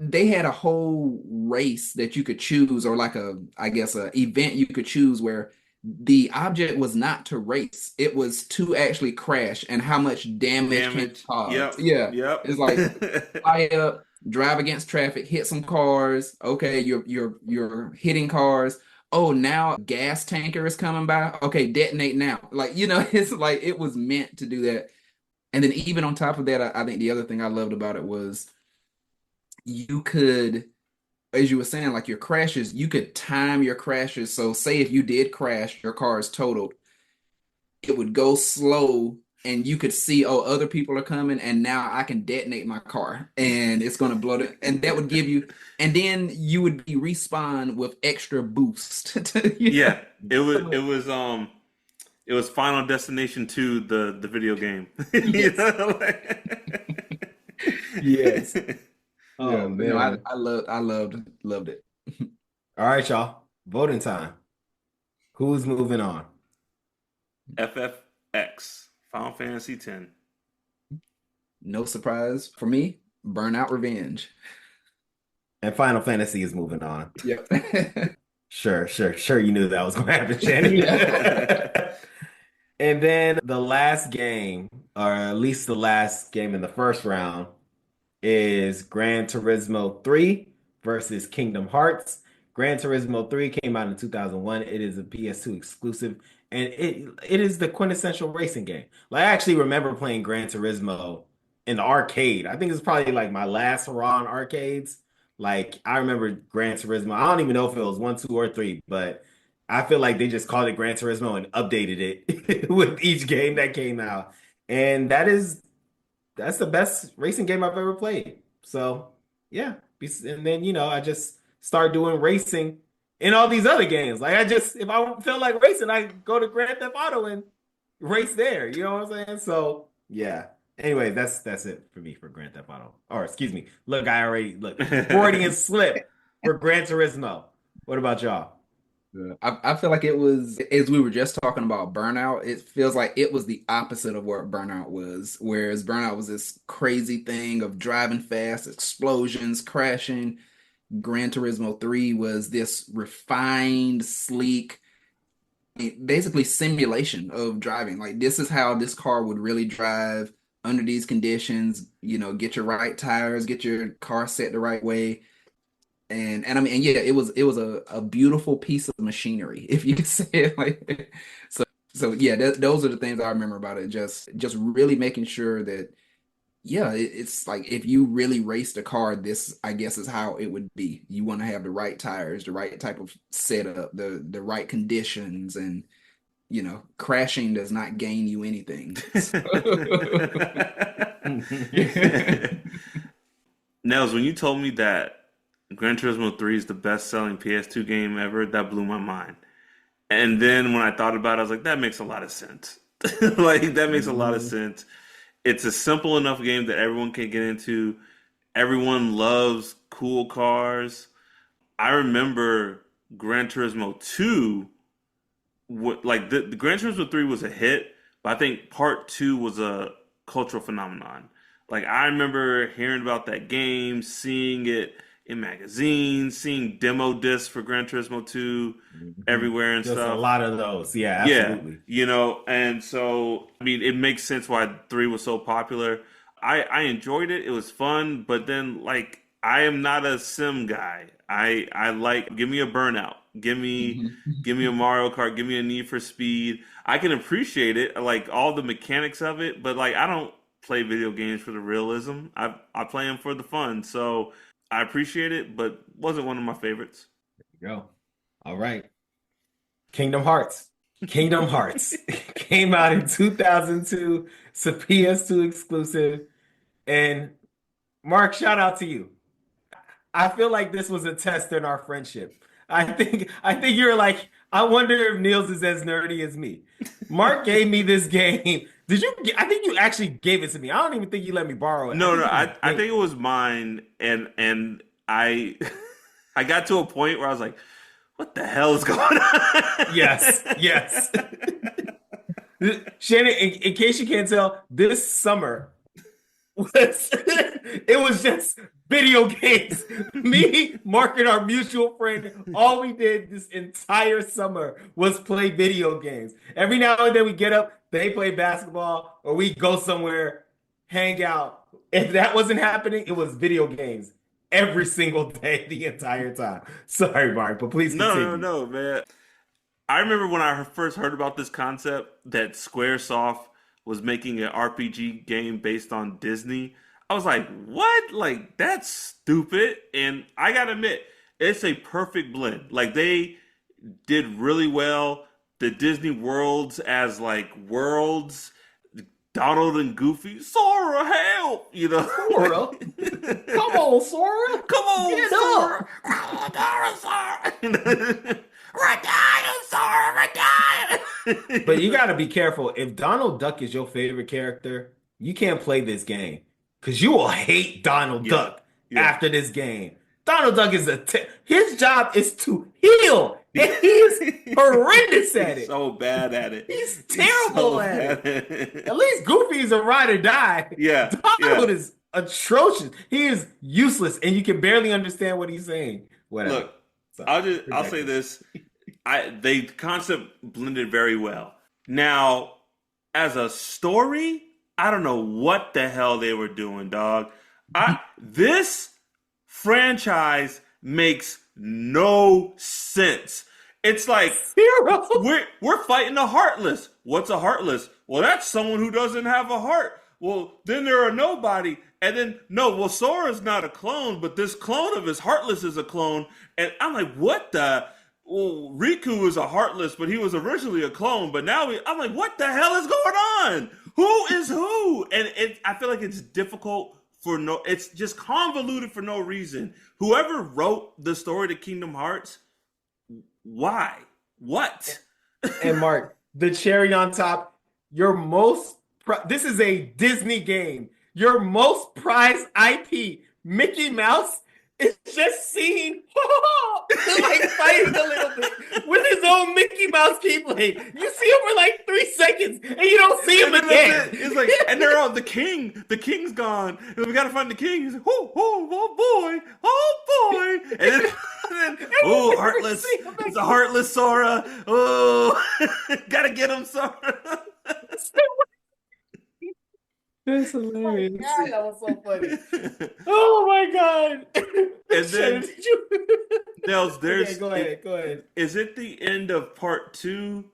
they had a whole race that you could choose, or like I guess, a event you could choose where the object was not to race, it was to actually crash and how much damage can you Damage. cause. Yep. Yeah, Yep. it's like fly up, drive against traffic, hit some cars. Okay, you're hitting cars. Oh, now a gas tanker is coming by. Okay, detonate now. Like, it's like it was meant to do that. And then even on top of that, I think the other thing I loved about it was you could, as you were saying, like your crashes, you could time your crashes. So say if you did crash, your car is totaled, it would go slow and you could see, oh, other people are coming, and now I can detonate my car and it's gonna blow it. And that would give you, and then you would be respawn with extra boost. Yeah. It was Final Destination 2, the video game. You Yes. know, like Yes. Oh Yeah. But no, I, man. I loved it. All right, y'all. Voting time. Who's moving on? FFX, Final Fantasy X. No surprise for me, Burnout Revenge. And Final Fantasy is moving on. Yep. Sure. You knew that was going to happen, Shannon. Yeah. And then the last game, or at least the last game in the first round, is Gran Turismo 3 versus Kingdom Hearts. Gran Turismo 3 came out in 2001. It is a PS2 exclusive, and it is the quintessential racing game. Like, I actually remember playing Gran Turismo in the arcade. I think it's probably like my last hurrah on arcades. Like, I remember Gran Turismo. I don't even know if it was 1, 2, or 3, but I feel like they just called it Gran Turismo and updated it with each game that came out. And that's the best racing game I've ever played. So yeah, and then I just start doing racing in all these other games. Like, if I don't feel like racing, I go to Grand Theft Auto and race there. You know what I'm saying? So yeah. Anyway, that's it for me for Grand Theft Auto. Or excuse me. Look, I already Freudian slip for Gran Turismo. What about y'all? Yeah. I feel like it was, as we were just talking about Burnout, it feels like it was the opposite of what Burnout was. Whereas Burnout was this crazy thing of driving fast, explosions, crashing. Gran Turismo 3 was this refined, sleek, basically simulation of driving. Like, this is how this car would really drive under these conditions, get your right tires, get your car set the right way. And I mean, and yeah, it was a beautiful piece of machinery, if you could say it like. So yeah, those are the things I remember about it. Just really making sure that, yeah, it's like if you really raced a car, this, I guess, is how it would be. You want to have the right tires, the right type of setup, the right conditions, and crashing does not gain you anything. Nels, when you told me that Gran Turismo 3 is the best-selling PS2 game ever, that blew my mind. And then when I thought about it, I was like, that makes a lot of sense. Like, that makes a lot of Mhm. sense. It's a simple enough game that everyone can get into. Everyone loves cool cars. I remember Gran Turismo 2, like the Gran Turismo 3 was a hit, but I think part 2 was a cultural phenomenon. Like, I remember hearing about that game, seeing it in magazines, seeing demo discs for Gran Turismo 2 Mhm. everywhere and Just a stuff. lot of those. Yeah, Yeah, absolutely. and so I mean, it makes sense why 3 was so popular. I enjoyed it. It was fun, but then like I am not a sim guy. I like give me a Burnout, give me a Mario Kart, give me a Need for Speed. I can appreciate it, like all the mechanics of it, but like I don't play video games for the realism. I play them for the fun. So I appreciate it, but wasn't one of my favorites. Go. All right. Kingdom Hearts. Kingdom Hearts came out in 2002. It's a PS2 exclusive. And Mark, shout out to you. I feel like this was a test in our friendship. I think you're like, I wonder if Niels is as nerdy as me. Mark gave me this game. Did you? I think you actually gave it to me. I don't even think you let me borrow it. No, I think it was mine, and I I got to a point where I was like, what the hell is going on? Yes. Shannon, in case you can't tell, this summer it was just video games. Me, Mark, and our mutual friend, all we did this entire summer was play video games. Every now and then we get up, they play basketball, or we go somewhere, hang out. If that wasn't happening, it was video games every single day, the entire time. Sorry, Mark, but please continue. No, man. I remember when I first heard about this concept that Squaresoft was making an RPG game based on Disney. I was like, what? Like, that's stupid. And I gotta admit, it's a perfect blend. Like, they did really well. The Disney worlds as like worlds, Donald and Goofy, Sora, help! You know, Sora, come on, Sora, come on, get Sora, Sora. But you got to be careful. If Donald Duck is your favorite character, you can't play this game because you will hate Donald Duck after this game. Donald Duck is his job is to heal, and he is horrendous at it. So bad at it. He's terrible at it. At least Goofy's a ride or die. Yeah, Donald is atrocious. He is useless, and you can barely understand what he's saying. Whatever. Look. I'll say this. The concept blended very well. Now, as a story, I don't know what the hell they were doing, dog. This franchise makes no sense. It's like we're fighting a Heartless. What's a Heartless? Well, that's someone who doesn't have a heart. Well, then there are nobody. And then, Sora's not a clone, but this clone of his Heartless is a clone. And I'm like, what the? Well, Riku is a Heartless, but he was originally a clone. But now I'm like, what the hell is going on? Who is who? And I feel like it's difficult it's just convoluted for no reason. Whoever wrote the story to Kingdom Hearts, why? What? And Mark, the cherry on top, this is a Disney game. Your most prized IP, Mickey Mouse, is just seen like fighting a little bit with his own Mickey Mouse keyblade. You see him for like 3 seconds, and you don't see him again. It's like, and they're all the king's gone, and we gotta find the king. He's like, oh boy, and then oh, Heartless, it's a Heartless Sora. Oh, gotta get him, Sora. That's hilarious. Oh my God, that was so funny. Oh my God. And then, Nels, there's... Okay, go ahead. Is it the end of part 2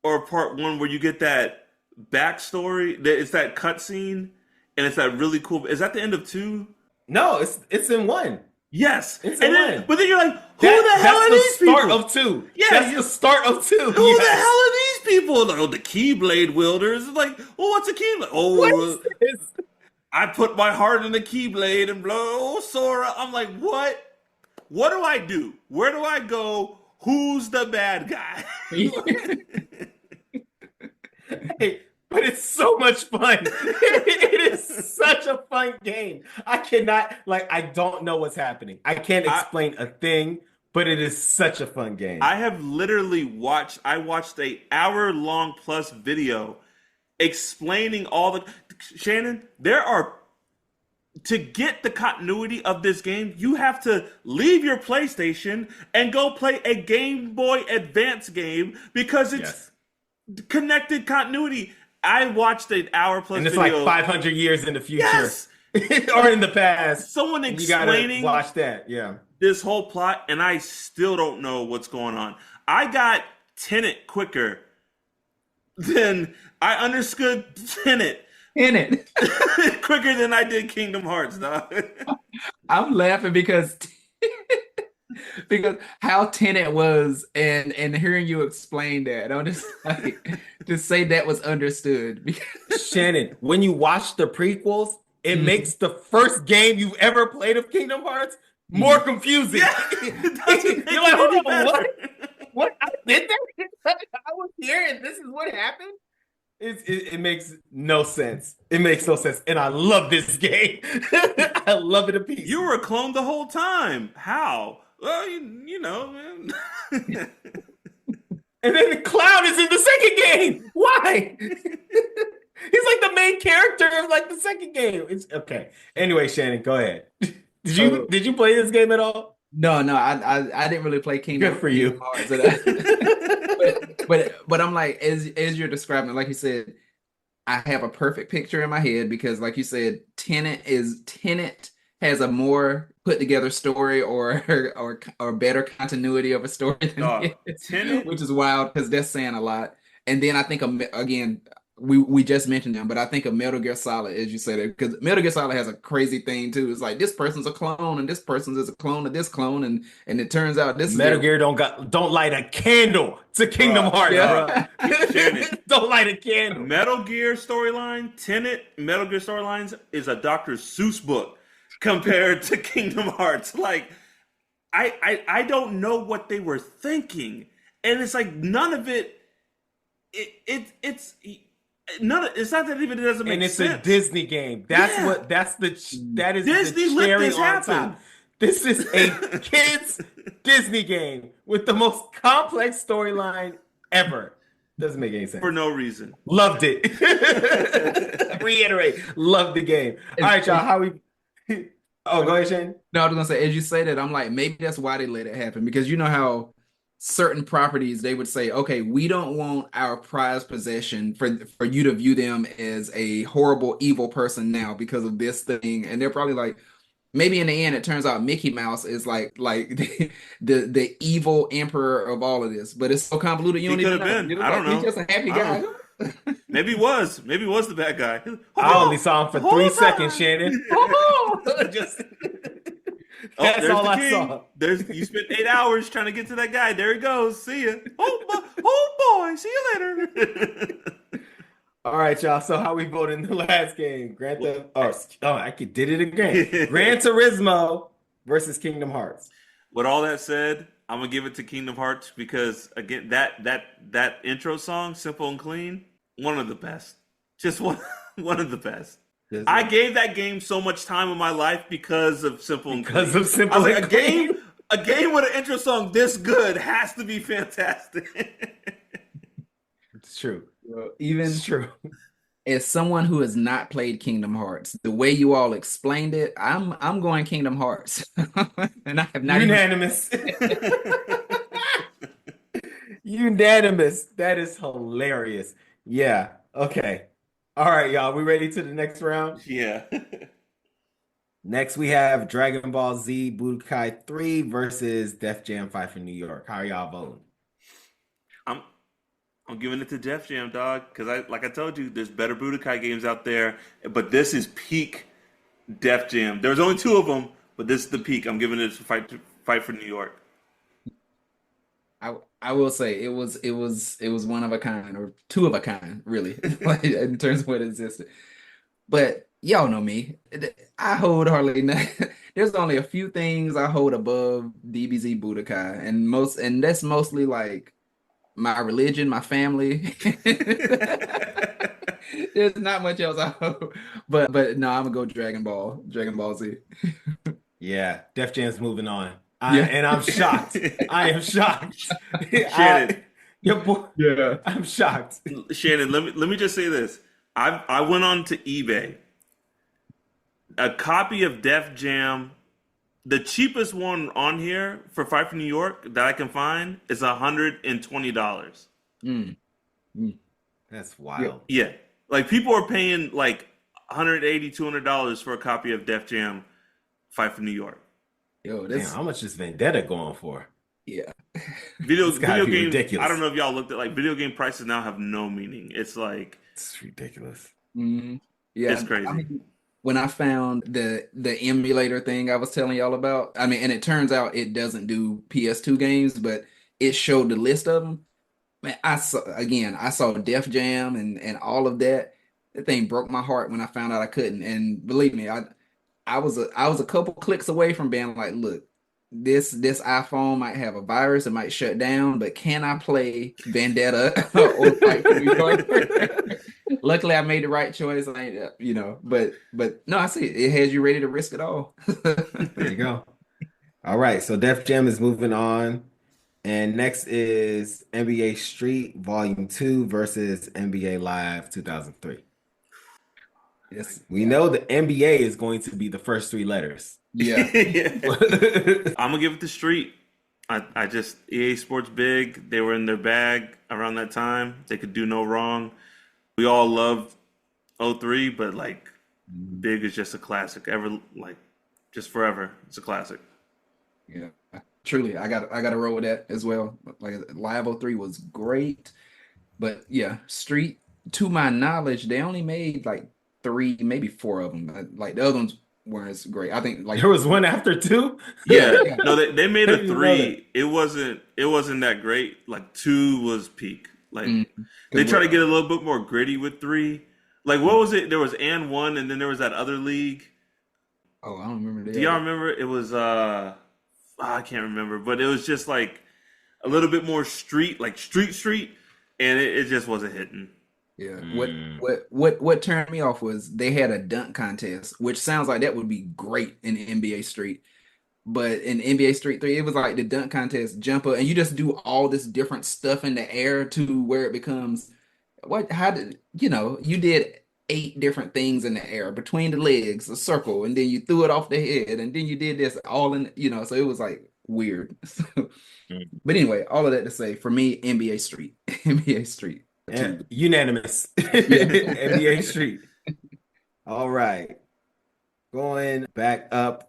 or part 1 where you get that backstory? It's that cutscene, and it's that really cool... Is that the end of 2? No, it's in 1. Yes. It's in 1. But then you're like, who the hell are these people? That's the start of 2. Yes. That's the start of 2. Who the hell are these people? Like, the Keyblade wielders. It's like, well, what's a Keyblade? Oh, what is this? I put my heart in the Keyblade and blow Sora. I'm like, what? What do I do? Where do I go? Who's the bad guy? Hey, but it's so much fun. It is such a fun game. I don't know what's happening. I can't explain a thing, but it is such a fun game. I have literally watched an hour-long plus video explaining all the... Shannon, to get the continuity of this game, you have to leave your PlayStation and go play a Game Boy Advance game because it's connected continuity. I watched an hour plus video. And it's like 500 years in the future. Yes. or in the past. Someone You gotta explaining watch that. Yeah. this whole plot, and I still don't know what's going on. I got Tenet quicker than I understood Tenet In it. quicker than I did Kingdom Hearts, dog. I'm laughing because because how Tenet was and hearing you explain that, I'm just like to say that was understood because Shannon, when you watch the prequels, it Mhm. makes the first game you've ever played of Kingdom Hearts more confusing. Yeah, it doesn't make You're like, it hold any on, better. what? I did that? I was here and this is what happened? It makes no sense. It makes no sense. And I love this game. I love it a piece. You were a clone the whole time. How? Well, you know, man. And then the clown is in the second game. Why? He's like the main character of like the second game. It's okay. Anyway, Shannon, go ahead. Did you play this game at all? no, I didn't really play Kingdom Good for you. Hearts. But I'm like, as you're describing, like you said, I have a perfect picture in my head because, like you said, Tenet has a more put together story or better continuity of a story than Dog, this, Tenet. which is wild because that's saying a lot. And then I think again, we just mentioned them, but I think of Metal Gear Solid, as you said, because Metal Gear Solid has a crazy thing too. It's like this person's a clone, and this person's is a clone of this clone, and it turns out this Metal is Gear don't light a candle to Kingdom Bruh, Hearts, yeah. bro. Shannon. Don't light a candle. Metal Gear storyline, Tenet, Metal Gear storylines is a Dr. Seuss book compared to Kingdom Hearts. Like, I don't know what they were thinking, and it's like none of it. It's none. It's not that even it doesn't make And it's sense. a Disney game. That's Yeah. what. That is Disney the let cherry this on happen. top. This is a kids Disney game with the most complex storyline ever. Doesn't make any sense. For no reason. Loved it. Reiterate, loved the game. All right, y'all. How we? Oh, go ahead, Shane. No, I was gonna say, as you say that, I'm like, maybe that's why they let it happen because you know how certain properties they would say, okay, we don't want our prized possession for you to view them as a horrible, evil person now because of this thing, and they're probably like, maybe in the end, it turns out Mickey Mouse is like the evil emperor of all of this, but it's so convoluted you He don't even could have know. been. You're I like, don't he's know. just a happy I guy. don't Maybe he was. Maybe he was the bad guy. I only saw him for The whole 3 time. seconds, Shannon. Just Oh, that's there's all the I king. saw. You spent 8 hours trying to get to that guy. There he goes. See ya. Oh boy. See you later. All right, y'all. So how we voted in the last game? Did it again. Gran Turismo versus Kingdom Hearts. With all that said, I'm gonna give it to Kingdom Hearts because again, that intro song, simple and clean, one of the best. Just one of the best. I gave that game so much time in my life because of Simple and Clean. Because of Simple I was and like, Clean. a game with an intro song this good has to be fantastic. It's true. Even It's true. as someone who has not played Kingdom Hearts, the way you all explained it, I'm going Kingdom Hearts, and I have not even. Unanimous. Unanimous. That is hilarious. Yeah. Okay. All right, y'all. We ready to the next round? Yeah. Next, we have Dragon Ball Z Budokai 3 versus Def Jam 5 from New York. How are y'all voting? I'm giving it to Def Jam, dog, because like I told you, there's better Budokai games out there, but this is peak Def Jam. There's only 2 of them, but this is the peak. I'm giving it to Fight for New York. I will say it was one of a kind or 2 of a kind, really, in terms of what existed. But y'all know me. I hold hardly nothing. There's only a few things I hold above DBZ Budokai, and that's mostly like my religion, my family. There's not much else I hold. But no, I'm gonna go Dragon Ball Z. Yeah, Def Jam's moving on. Yeah. And I'm shocked. I am shocked. Shannon. Your boy, Yeah. I'm shocked. Shannon, let me just say this. I went on to eBay. A copy of Def Jam, the cheapest one on here for Fight for New York that I can find is $120. Mm. That's wild. Yeah. Like people are paying like $180, $200 for a copy of Def Jam Fight for New York. Yo, Damn, this how much is Vendetta going for? yeah. Video It's gotta be games. ridiculous. I don't know if y'all looked at like video game prices now have no meaning. It's like It's ridiculous. Mhm. Yeah, it's crazy. I mean, when I found the emulator thing I was telling y'all about, I mean, and it turns out it doesn't do PS2 games, but it showed the list of them. Man, I saw Def Jam and all of that. That thing broke my heart when I found out I couldn't. And believe me, I was a couple clicks away from being like, look, this iPhone might have a virus, it might shut down, but can I play Vendetta or Fight for New York? Luckily, I made the right choice. But no, I see it has you ready to risk it all. There you go. All right, so Def Jam is moving on. And next is NBA Street Volume 2 versus NBA Live 2003. Yes, We know the NBA is going to be the first three letters. yeah. I'm gonna give it to Street. I just EA Sports big. They were in their bag around that time. They could do no wrong. We all loved 03, but like Big is just a classic. Just forever. It's a classic. Yeah, truly, I got to roll with that as well. Like Live 03 was great, but yeah, Street, to my knowledge, they only made like 3, maybe 4 of them. Like the other ones weren't as great. I think like There was one after 2? Yeah. No, they made I a didn't even know 3. It wasn't that great. Like 2 was peak. Like mm, they try to get a little bit more gritty with 3. Like what was it? There was and 1, and then there was that other league. oh, I don't remember that. Do y'all remember? It was I can't remember, but it was just like a little bit more street, like street, and it just wasn't hitting. Yeah. Mm. What turned me off was they had a dunk contest, which sounds like that would be great in NBA Street. But in NBA Street 3, it was like the dunk contest jumper, and you just do all this different stuff in the air to where it becomes you did 8 different things in the air between the legs, a circle, and then you threw it off the head, and then you did this all in, so it was like weird. But anyway, all of that to say, for me, NBA Street. NBA Street. Yeah, unanimous. Yeah. NBA Street. All right. Going back up,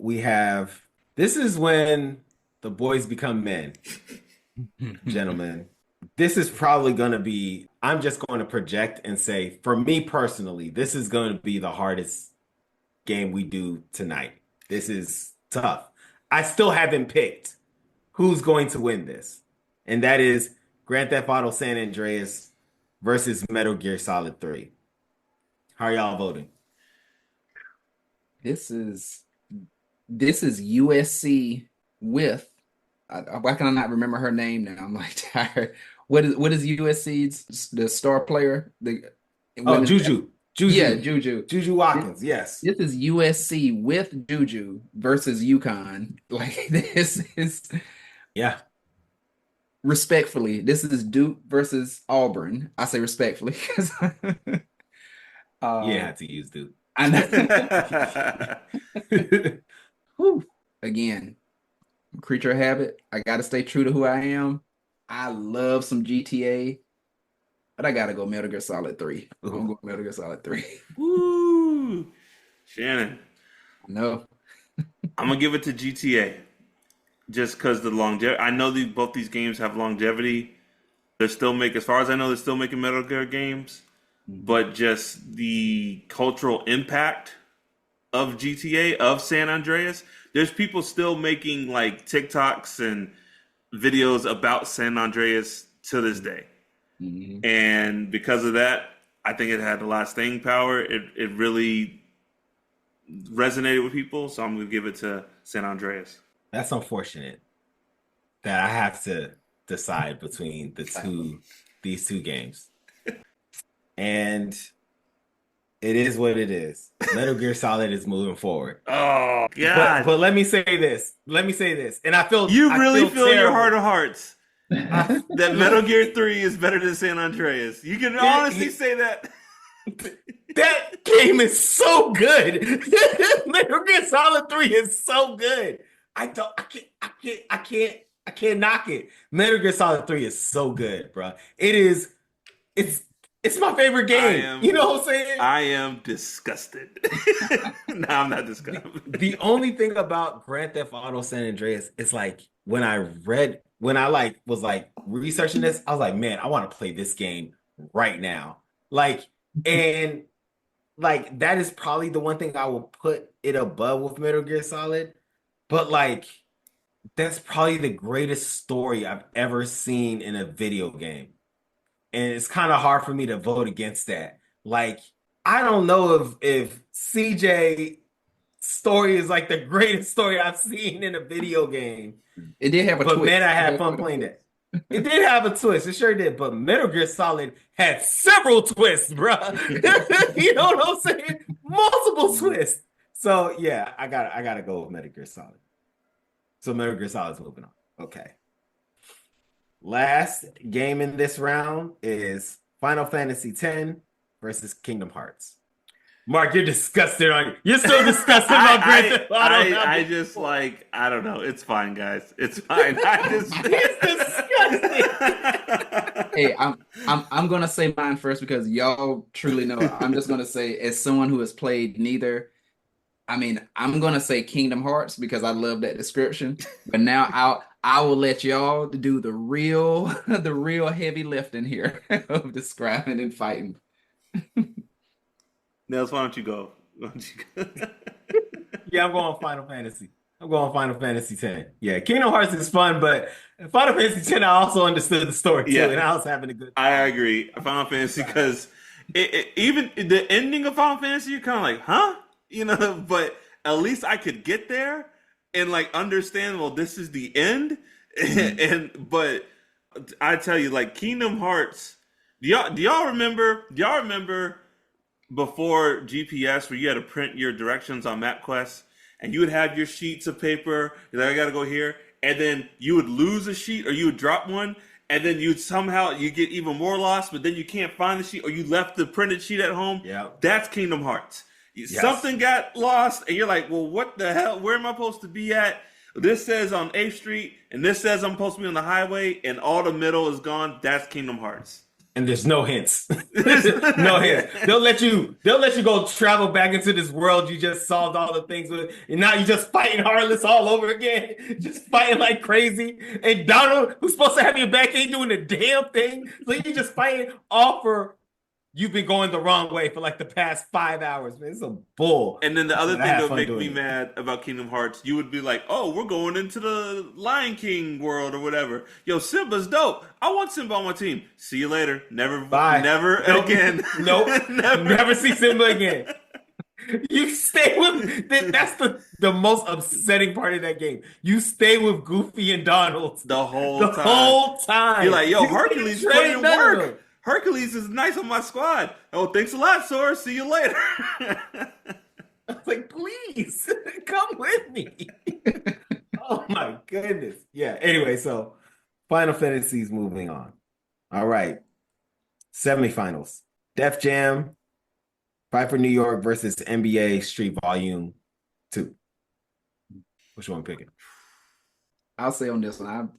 this is when the boys become men, gentlemen. This is probably going to be, I'm just going to project and say, for me personally, this is going to be the hardest game we do tonight. This is tough. I still haven't picked who's going to win this. And that is Grand Theft Auto San Andreas versus Metal Gear Solid 3. How are y'all voting? This is USC with why can I not remember her name now? I'm like tired. What is USC's the star player? Juju. Yeah, Juju. Juju Watkins, yes. This is USC with Juju versus UConn. Like this is Yeah. respectfully, this is Duke versus Auburn. I say respectfully because You had to use Duke. I know. Whew. Again, creature of habit. I gotta stay true to who I am. I love some GTA, but I gotta go Metal Gear Solid 3. I'm gonna go Metal Gear Solid 3. Woo! Shannon. No. I'm gonna give it to GTA. Just because the longevity. I know both these games have longevity. They're still making, as far as I know, they're still making Metal Gear games. But just the cultural impact of GTA, of San Andreas, there's people still making like TikToks and videos about San Andreas to this day. Mm-hmm. And because of that, I think it had a lot of staying power. It really resonated with people. So I'm going to give it to San Andreas. That's unfortunate that I have to decide between these two games. And it is what it is. Metal Gear Solid is moving forward. Oh God! But let me say this. And I feel you I really feel in your terrible. heart of hearts that Metal Gear 3 is better than San Andreas. You can honestly say that. That game is so good. Metal Gear Solid 3 is so good. I can't knock it. Metal Gear Solid 3 is so good, bro. It's It's my favorite game. You know what I'm saying? I am disgusted. No, I'm not disgusted. The only thing about Grand Theft Auto San Andreas is like when I was like researching this, I was like, man, I want to play this game right now. Like, and like that is probably the one thing I will put it above with Metal Gear Solid. But like that's probably the greatest story I've ever seen in a video game. And it's kind of hard for me to vote against that. Like, I don't know if CJ story is like the greatest story I've seen in a video game. It did have a But twist. man, I had fun playing it. It did have a twist. It sure did. But Metal Gear Solid had several twists, bro. You know what I'm saying? Multiple twists. So yeah, I gotta go with Metal Gear Solid. So Metal Gear Solid's moving on. Okay. Last game in this round is Final Fantasy X versus Kingdom Hearts. Mark, you're disgusted on. You're so disgusted on Grand Theft Auto. I just like I don't know. It's fine, guys. It's fine. It's disgusting. Hey, I'm gonna say mine first because y'all truly know. I'm just gonna say, as someone who has played neither, I mean, I'm gonna say Kingdom Hearts because I love that description. But now I will let y'all do the real heavy lifting here of describing and fighting. Nels, why don't you go? Yeah, I'm going Final Fantasy. I'm going Final Fantasy X. Yeah, Kingdom Hearts is fun, but Final Fantasy X, I also understood the story too, and I was having a good time. I agree. Final Fantasy, because even the ending of Final Fantasy, you're kind of like, huh? You know, but at least I could get there and like understand, well, this is the end. But I tell you, like Kingdom Hearts, do y'all remember before GPS where you had to print your directions on MapQuest and you would have your sheets of paper, you're like, I gotta go here, and then you would lose a sheet or you would drop one, and then you get even more lost, but then you can't find the sheet or you left the printed sheet at home. Yeah, that's Kingdom Hearts. Yes. Something got lost and you're like, well, what the hell? Where am I supposed to be at? This says on 8th Street and this says I'm supposed to be on the highway and all the middle is gone. That's Kingdom Hearts. And there's no hints. There's no hints. They'll let you go travel back into this world you just solved all the things with, and now you're just fighting Heartless all over again, just fighting like crazy. And Donald, who's supposed to have your back, ain't doing a damn thing. So you're just fighting all for you've been going the wrong way for like the past 5 hours, man. It's a bull. And then the other thing that would make me mad about Kingdom Hearts, you would be like, oh, we're going into the Lion King world or whatever. Yo, Simba's dope. I want Simba on my team. See you later. Never again. Nope. Never see Simba again. You stay with that's the most upsetting part of that game. You stay with Goofy and Donald the whole time. You're like, yo, Hercules put in work. Hercules is nice on my squad. Oh, thanks a lot, Sora. See you later. I was like, please come with me. Oh my goodness. Yeah. Anyway, so Final Fantasy's moving on. All right. Semifinals. Def Jam, Fight for New York versus NBA Street Volume 2. Which one picking? I'll say on this one,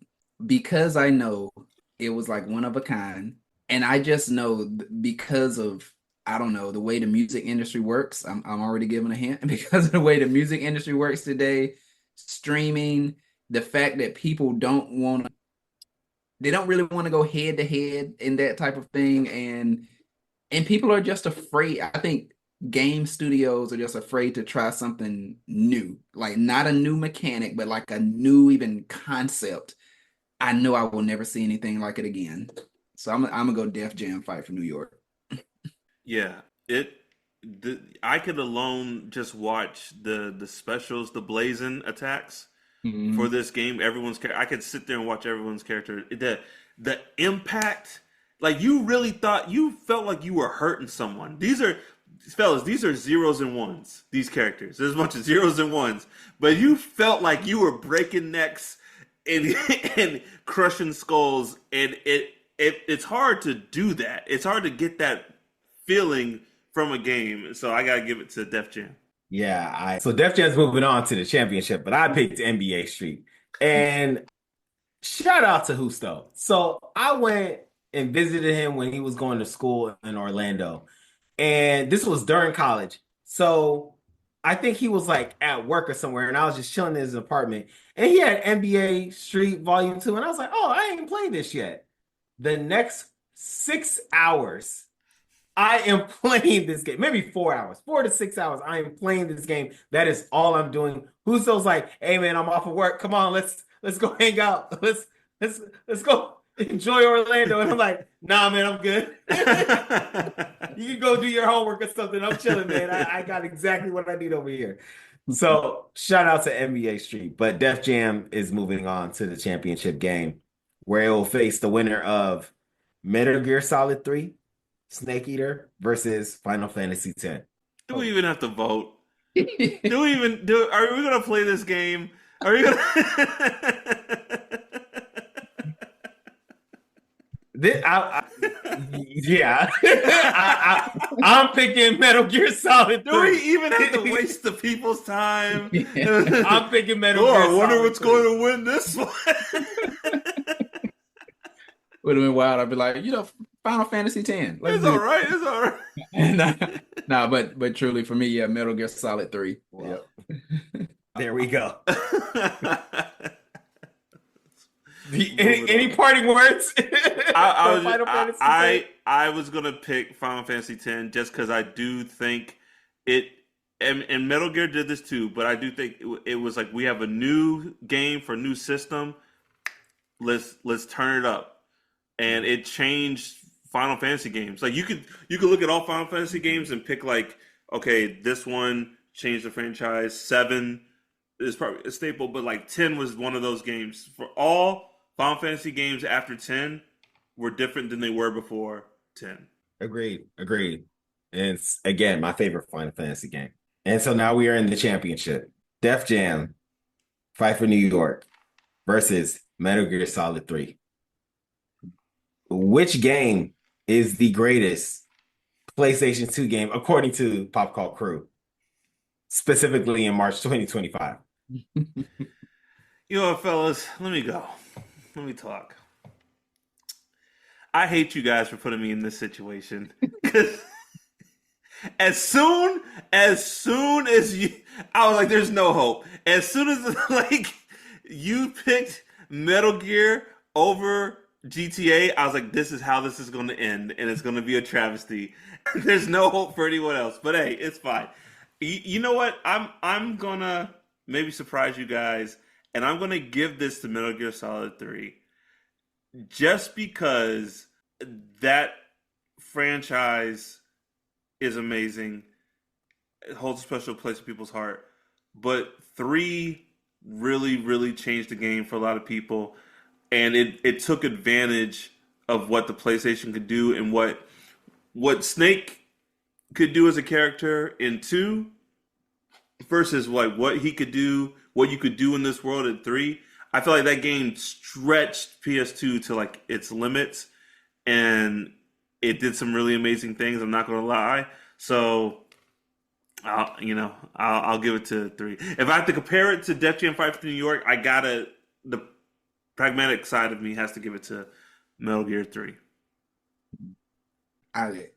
because I know it was like one of a kind. And I just know because of, I don't know, the way the music industry works, I'm already giving a hint, because of the way the music industry works today, streaming, the fact that people don't really want to go head to head in that type of thing. And people are just afraid. I think game studios are just afraid to try something new, like not a new mechanic, but like a new even concept. I know I will never see anything like it again. So I'm gonna go Def Jam Fight for New York. Yeah, I could alone just watch the specials, the blazing attacks for this game. I could sit there and watch everyone's character. The impact, like you felt like you were hurting someone. These are zeros and ones. These characters, there's a bunch of zeros and ones, but you felt like you were breaking necks and crushing skulls, and it's hard to do that. It's hard to get that feeling from a game. So I got to give it to Def Jam. Yeah. So Def Jam's moving on to the championship, but I picked NBA Street. And shout out to Husto. So I went and visited him when he was going to school in Orlando. And this was during college. So I think he was like at work or somewhere, and I was just chilling in his apartment. And he had NBA Street Volume 2. And I was like, oh, I ain't played this yet. The next 6 hours, I am playing this game. Maybe 4 hours, 4 to 6 hours. I am playing this game. That is all I'm doing. Huso's like, hey man, I'm off of work. Come on, let's go hang out. Let's go enjoy Orlando. And I'm like, nah, man, I'm good. You can go do your homework or something. I'm chilling, man. I got exactly what I need over here. So shout out to NBA Street. But Def Jam is moving on to the championship game, where it will face the winner of Metal Gear Solid 3, Snake Eater versus Final Fantasy X. Do we even have to vote? Are we gonna play this game? Are we gonna? Yeah, I'm picking Metal Gear Solid 3. Do we even have to waste the people's time? I'm picking Metal Gear I Solid wonder what's 3. going to win this one. Would have been wild. I'd be like, Final Fantasy X. It's all right. It's all right. Nah, but truly for me, yeah, Metal Gear Solid 3. Wow. Yep. There we go. Any parting words? I was gonna pick Final Fantasy X just because I do think it, and Metal Gear did this too, but I do think it was like, we have a new game for a new system. Let's turn it up, and it changed Final Fantasy games. Like you could look at all Final Fantasy games and pick like, okay, this one changed the franchise. 7 is probably a staple, but like 10 was one of those games. For all Final Fantasy games after 10 were different than they were before 10. Agreed. And it's, again, my favorite Final Fantasy game. And so now we are in the championship. Def Jam, Fight for New York versus Metal Gear Solid 3. Which game is the greatest PlayStation 2 game according to Pop Cult Crew, specifically in March 2025? You know what, fellas? Let me go. Let me talk. I hate you guys for putting me in this situation. Because as soon as you, I was like, there's no hope. As soon as like you picked Metal Gear over GTA, I was like, this is how this is going to end, and it's going to be a travesty. There's no hope for anyone else. But hey, it's fine. You know what? I'm gonna maybe surprise you guys, and I'm gonna give this to Metal Gear Solid 3, just because that franchise is amazing. It holds a special place in people's heart. But 3 really, really changed the game for a lot of people. And it took advantage of what the PlayStation could do, and what Snake could do as a character in 2 versus like what he could do, what you could do in this world in 3. I feel like that game stretched PS2 to like its limits, and it did some really amazing things. I'm not gonna lie. So, I'll give it to 3. If I have to compare it to Def Jam Fight for New York, the pragmatic side of me has to give it to Metal Gear 3. I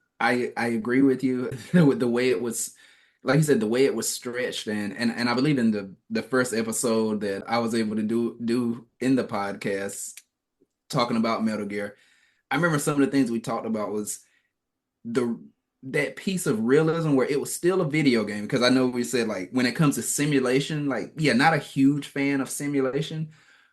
agree with you with the way it was, like you said, the way it was stretched, and I believe in the first episode that I was able to do in the podcast talking about Metal Gear. I remember some of the things we talked about was that piece of realism where it was still a video game, because I know we said like when it comes to simulation, like yeah, not a huge fan of simulation,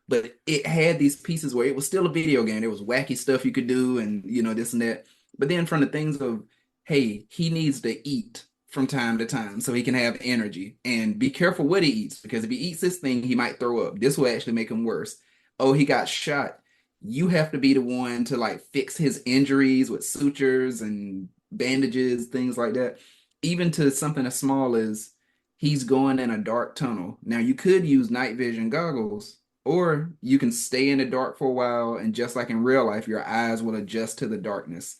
but it had these pieces where it was still a video game. There was wacky stuff you could do, and this and that. But then from the things of, hey, he needs to eat from time to time so he can have energy, and be careful what he eats, because if he eats this thing, he might throw up. This will actually make him worse. Oh, he got shot. You have to be the one to like fix his injuries with sutures and bandages, things like that. Even to something as small as he's going in a dark tunnel. Now you could use night vision goggles, or you can stay in the dark for a while, and just like in real life, your eyes will adjust to the darkness.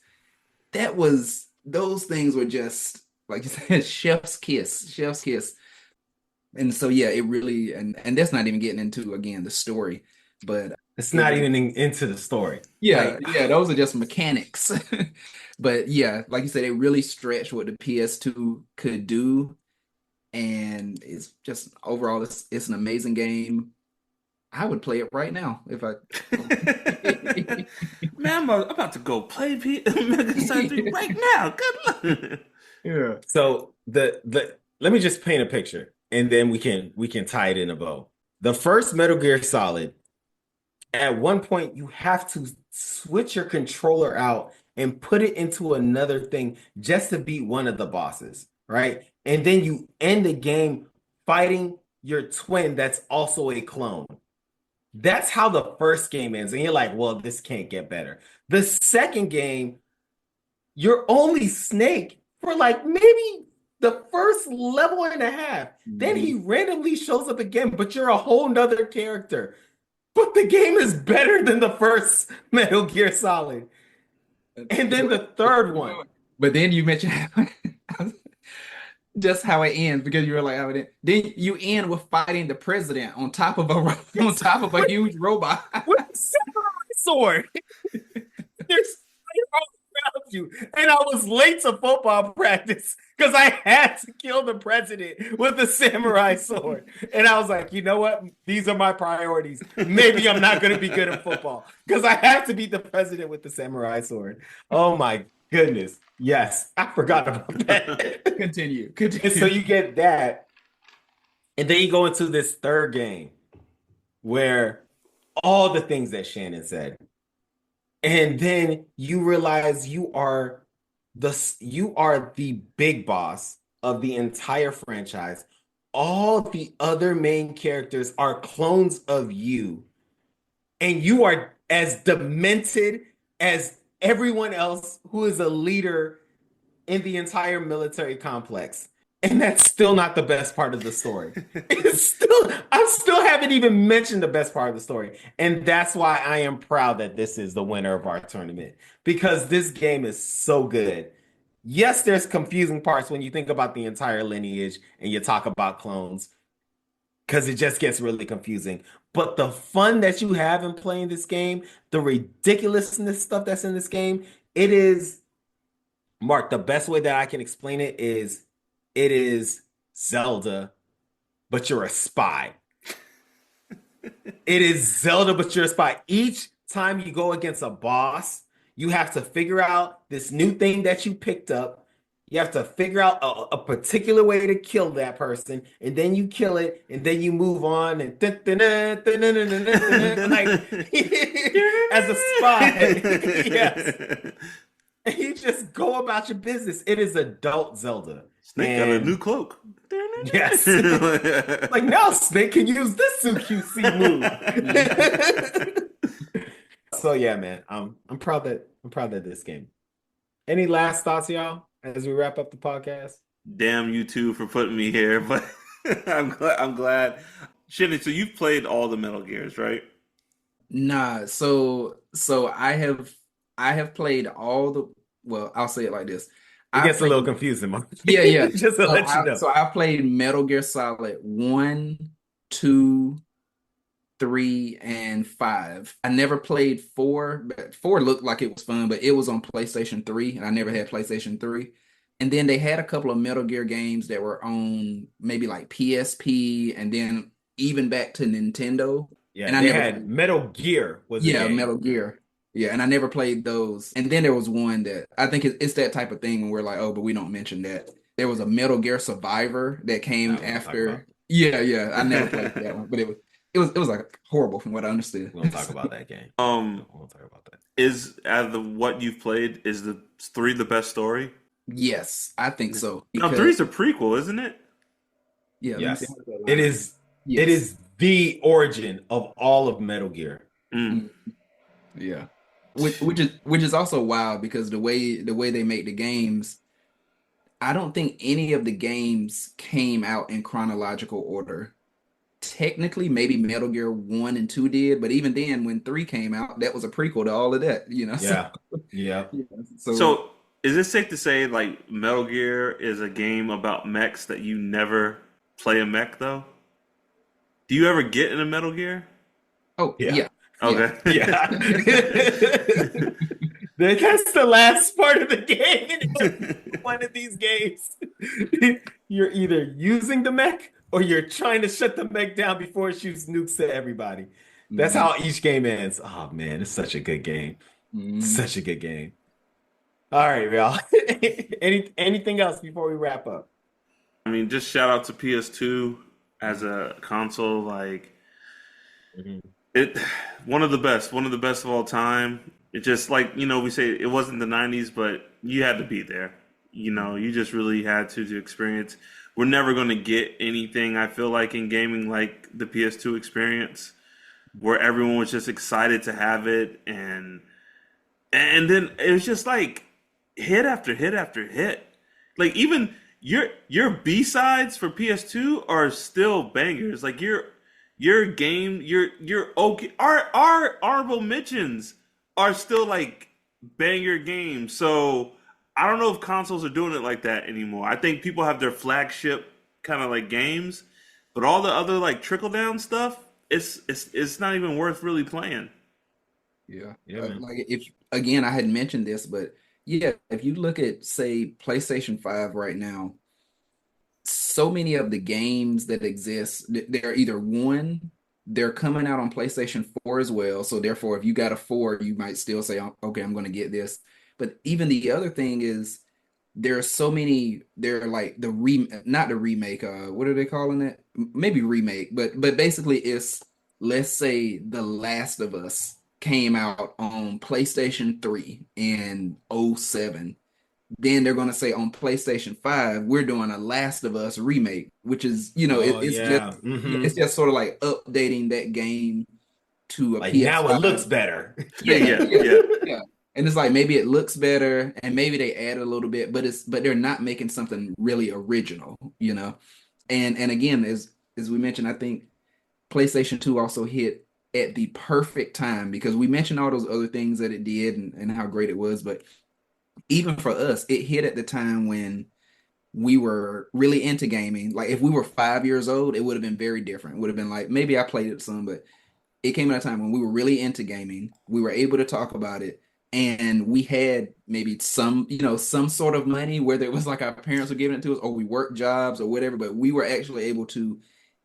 Those things were just, like you said, chef's kiss. And so, yeah, it really, and that's not even getting into, again, the story, but It's not even into the story. Yeah, Like, yeah, those are just mechanics. But yeah, like you said, it really stretched what the PS2 could do, and it's just overall, it's an amazing game. I would play it right now if I. Man, I'm about to go play Mega Side 3 right now. Good luck. Yeah. so the let me just paint a picture, and then we can tie it in a bow. The first Metal Gear Solid, at one point you have to switch your controller out and put it into another thing just to beat one of the bosses, right? And then you end the game fighting your twin that's also a clone. That's how the first game ends. And you're like, well, this can't get better. The second game, you're only Snake for like maybe the first level and a half. Then he randomly shows up again, but you're a whole nother character. But the game is better than the first Metal Gear Solid. And then the third one. But then you mentioned just how it ends because you were like, how it ends. Then you end with fighting the president on top of a on top of a huge robot. With a samurai sword. There's all around you. And I was late to football practice because I had to kill the president with a samurai sword. And I was like, you know what? These are my priorities. Maybe I'm not going to be good at football because I have to beat the president with the samurai sword. Oh my goodness. Yes, I forgot about that. Continue. And so you get that. And then you go into this third game where all the things that Shannon said. And then you realize you are the big boss of the entire franchise. All the other main characters are clones of you. And you are as demented as everyone else who is a leader in the entire military complex. And that's still not the best part of the story. I still haven't even mentioned the best part of the story. And that's why I am proud that this is the winner of our tournament, because this game is so good. Yes, there's confusing parts when you think about the entire lineage and you talk about clones, because it just gets really confusing. But the fun that you have in playing this game, the ridiculousness stuff that's in this game, it is, Mark, the best way that I can explain it is Zelda, but you're a spy. It is Zelda, but you're a spy. Each time you go against a boss, you have to figure out this new thing that you picked up. You have to figure out a particular way to kill that person, and then you kill it, and then you move on, and like as a spy. Yes. And you just go about your business. It is adult Zelda. Snake got a new cloak. Yes. Like, now Snake can use this QC move. So yeah, man. I'm proud that this game. Any last thoughts, y'all, as we wrap up the podcast? Damn you two for putting me here, but I'm glad. Shinny, so you've played all the Metal Gears, right? Nah, so I have played all the, well, I'll say it like this. It gets a little confusing, Mark. Yeah. Just to let you know. So I played Metal Gear Solid 1, 2, 3, and 5. I never played 4, but 4 looked like it was fun, but it was on PlayStation 3, and I never had PlayStation 3. And then they had a couple of Metal Gear games that were on maybe like PSP, and then even back to Nintendo. Yeah, and I they never had Metal Gear was the game. Metal Gear. Yeah, and I never played those. And then there was one that I think it's that type of thing when we're like, oh, but we don't mention that. There was a Metal Gear Survivor that came after. Yeah. I never played that one, but it was like horrible from what I understood. We won't talk about that game. We won't talk about that. Is out of what you've played, is the 3 the best story? Yes, I think so. No, 3's a prequel, isn't it? Yeah. Yes. It is. Yes. It is the origin of all of Metal Gear. Yeah. Which is also wild because the way they make the games, I don't think any of the games came out in chronological order. Technically, maybe Metal Gear 1 and 2 did, but even then, when 3 came out, that was a prequel to all of that, you know? Yeah. Yeah. So is it safe to say like Metal Gear is a game about mechs that you never play a mech though? Do you ever get in a Metal Gear? Oh, yeah. Okay. Yeah. That's the last part of the game. One of these games, you're either using the mech or you're trying to shut the mech down before it shoots nukes at everybody. That's Mhm. how each game ends. Oh man, it's such a good game. Mhm. Such a good game. All right, y'all. Anything else before we wrap up? I mean, just shout out to PS2 as a console. Like Mhm. it, one of the best of all time. It just like we say it wasn't the '90s, but you had to be there. You just really had to experience. We're never going to get anything. I feel like in gaming like the PS2 experience, where everyone was just excited to have it, and then it was just like hit after hit after hit. Like even your B sides for PS2 are still bangers. Like your game, your okay. Our honorable mentions are still like banger games. So I don't know if consoles are doing it like that anymore. I think people have their flagship kind of like games, but all the other like trickle down stuff, it's not even worth really playing. Yeah. Yeah, man. Like if again, I had mentioned this, but yeah, if you look at say PlayStation 5 right now, so many of the games that exist, they're either one, they're coming out on PlayStation 4 as well. So therefore, if you got a 4, you might still say, "Oh, okay, I'm going to get this." But even the other thing is there are so many, they're like not the remake, what are they calling it? Maybe remake, but basically it's, let's say The Last of Us came out on PlayStation 3 in '07. Then they're going to say on PlayStation 5, we're doing a Last of Us remake, which is, Oh it's just, yeah. it's just sort of like updating that game to a Like now it looks PS5. better. Yeah, Yeah, yeah, yeah. yeah. And it's like maybe it looks better and maybe they add a little bit, but they're not making something really original, you know. And again, as we mentioned, I think PlayStation 2 also hit at the perfect time because we mentioned all those other things that it did and how great it was, but even for us, it hit at the time when we were really into gaming. Like if we were 5 years old, it would have been very different. It would have been like maybe I played it some, but it came at a time when we were really into gaming. We were able to talk about it, and we had maybe some sort of money, whether it was like our parents were giving it to us or we worked jobs or whatever, but we were actually able to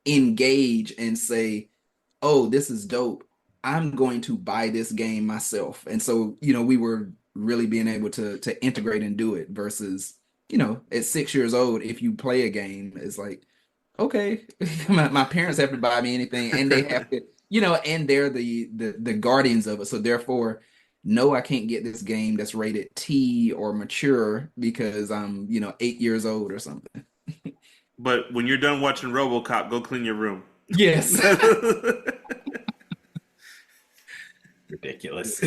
engage and say, "Oh, this is dope. I'm going to buy this game myself." And so, we were really being able to integrate and do it versus, at 6 years old, if you play a game, it's like, okay, my parents have to buy me anything and they have to, and they're the guardians of it. So therefore, no, I can't get this game that's rated T or mature because I'm, 8 years old or something. But when you're done watching RoboCop, go clean your room. Yes. Ridiculous.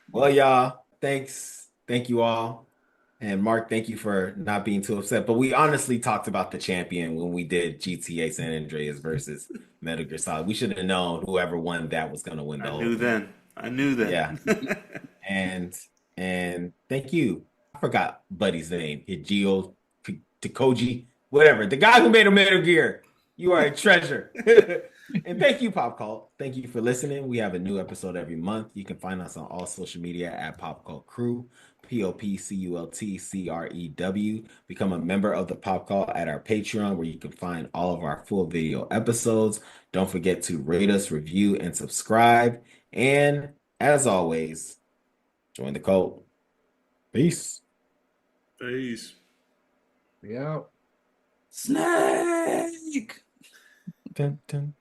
Well, y'all, thanks. Thank you all. And Mark, thank you for not being too upset. But we honestly talked about the champion when we did GTA San Andreas versus Metal Gear Solid. We should have known whoever won that was going to win I the whole knew thing. then. I knew then. Yeah. And thank you. I forgot Buddy's name. Hideo Takoji, whatever. The guy who made a Metal Gear. You are a treasure. And thank you, Pop Cult. Thank you for listening. We have a new episode every month. You can find us on all social media at Pop Cult Crew, POPCULTCREW. Become a member of the Pop Cult at our Patreon, where you can find all of our full video episodes. Don't forget to rate us, review, and subscribe. And as always, join the cult. Peace. Peace. Yeah. Snake. Dun, dun.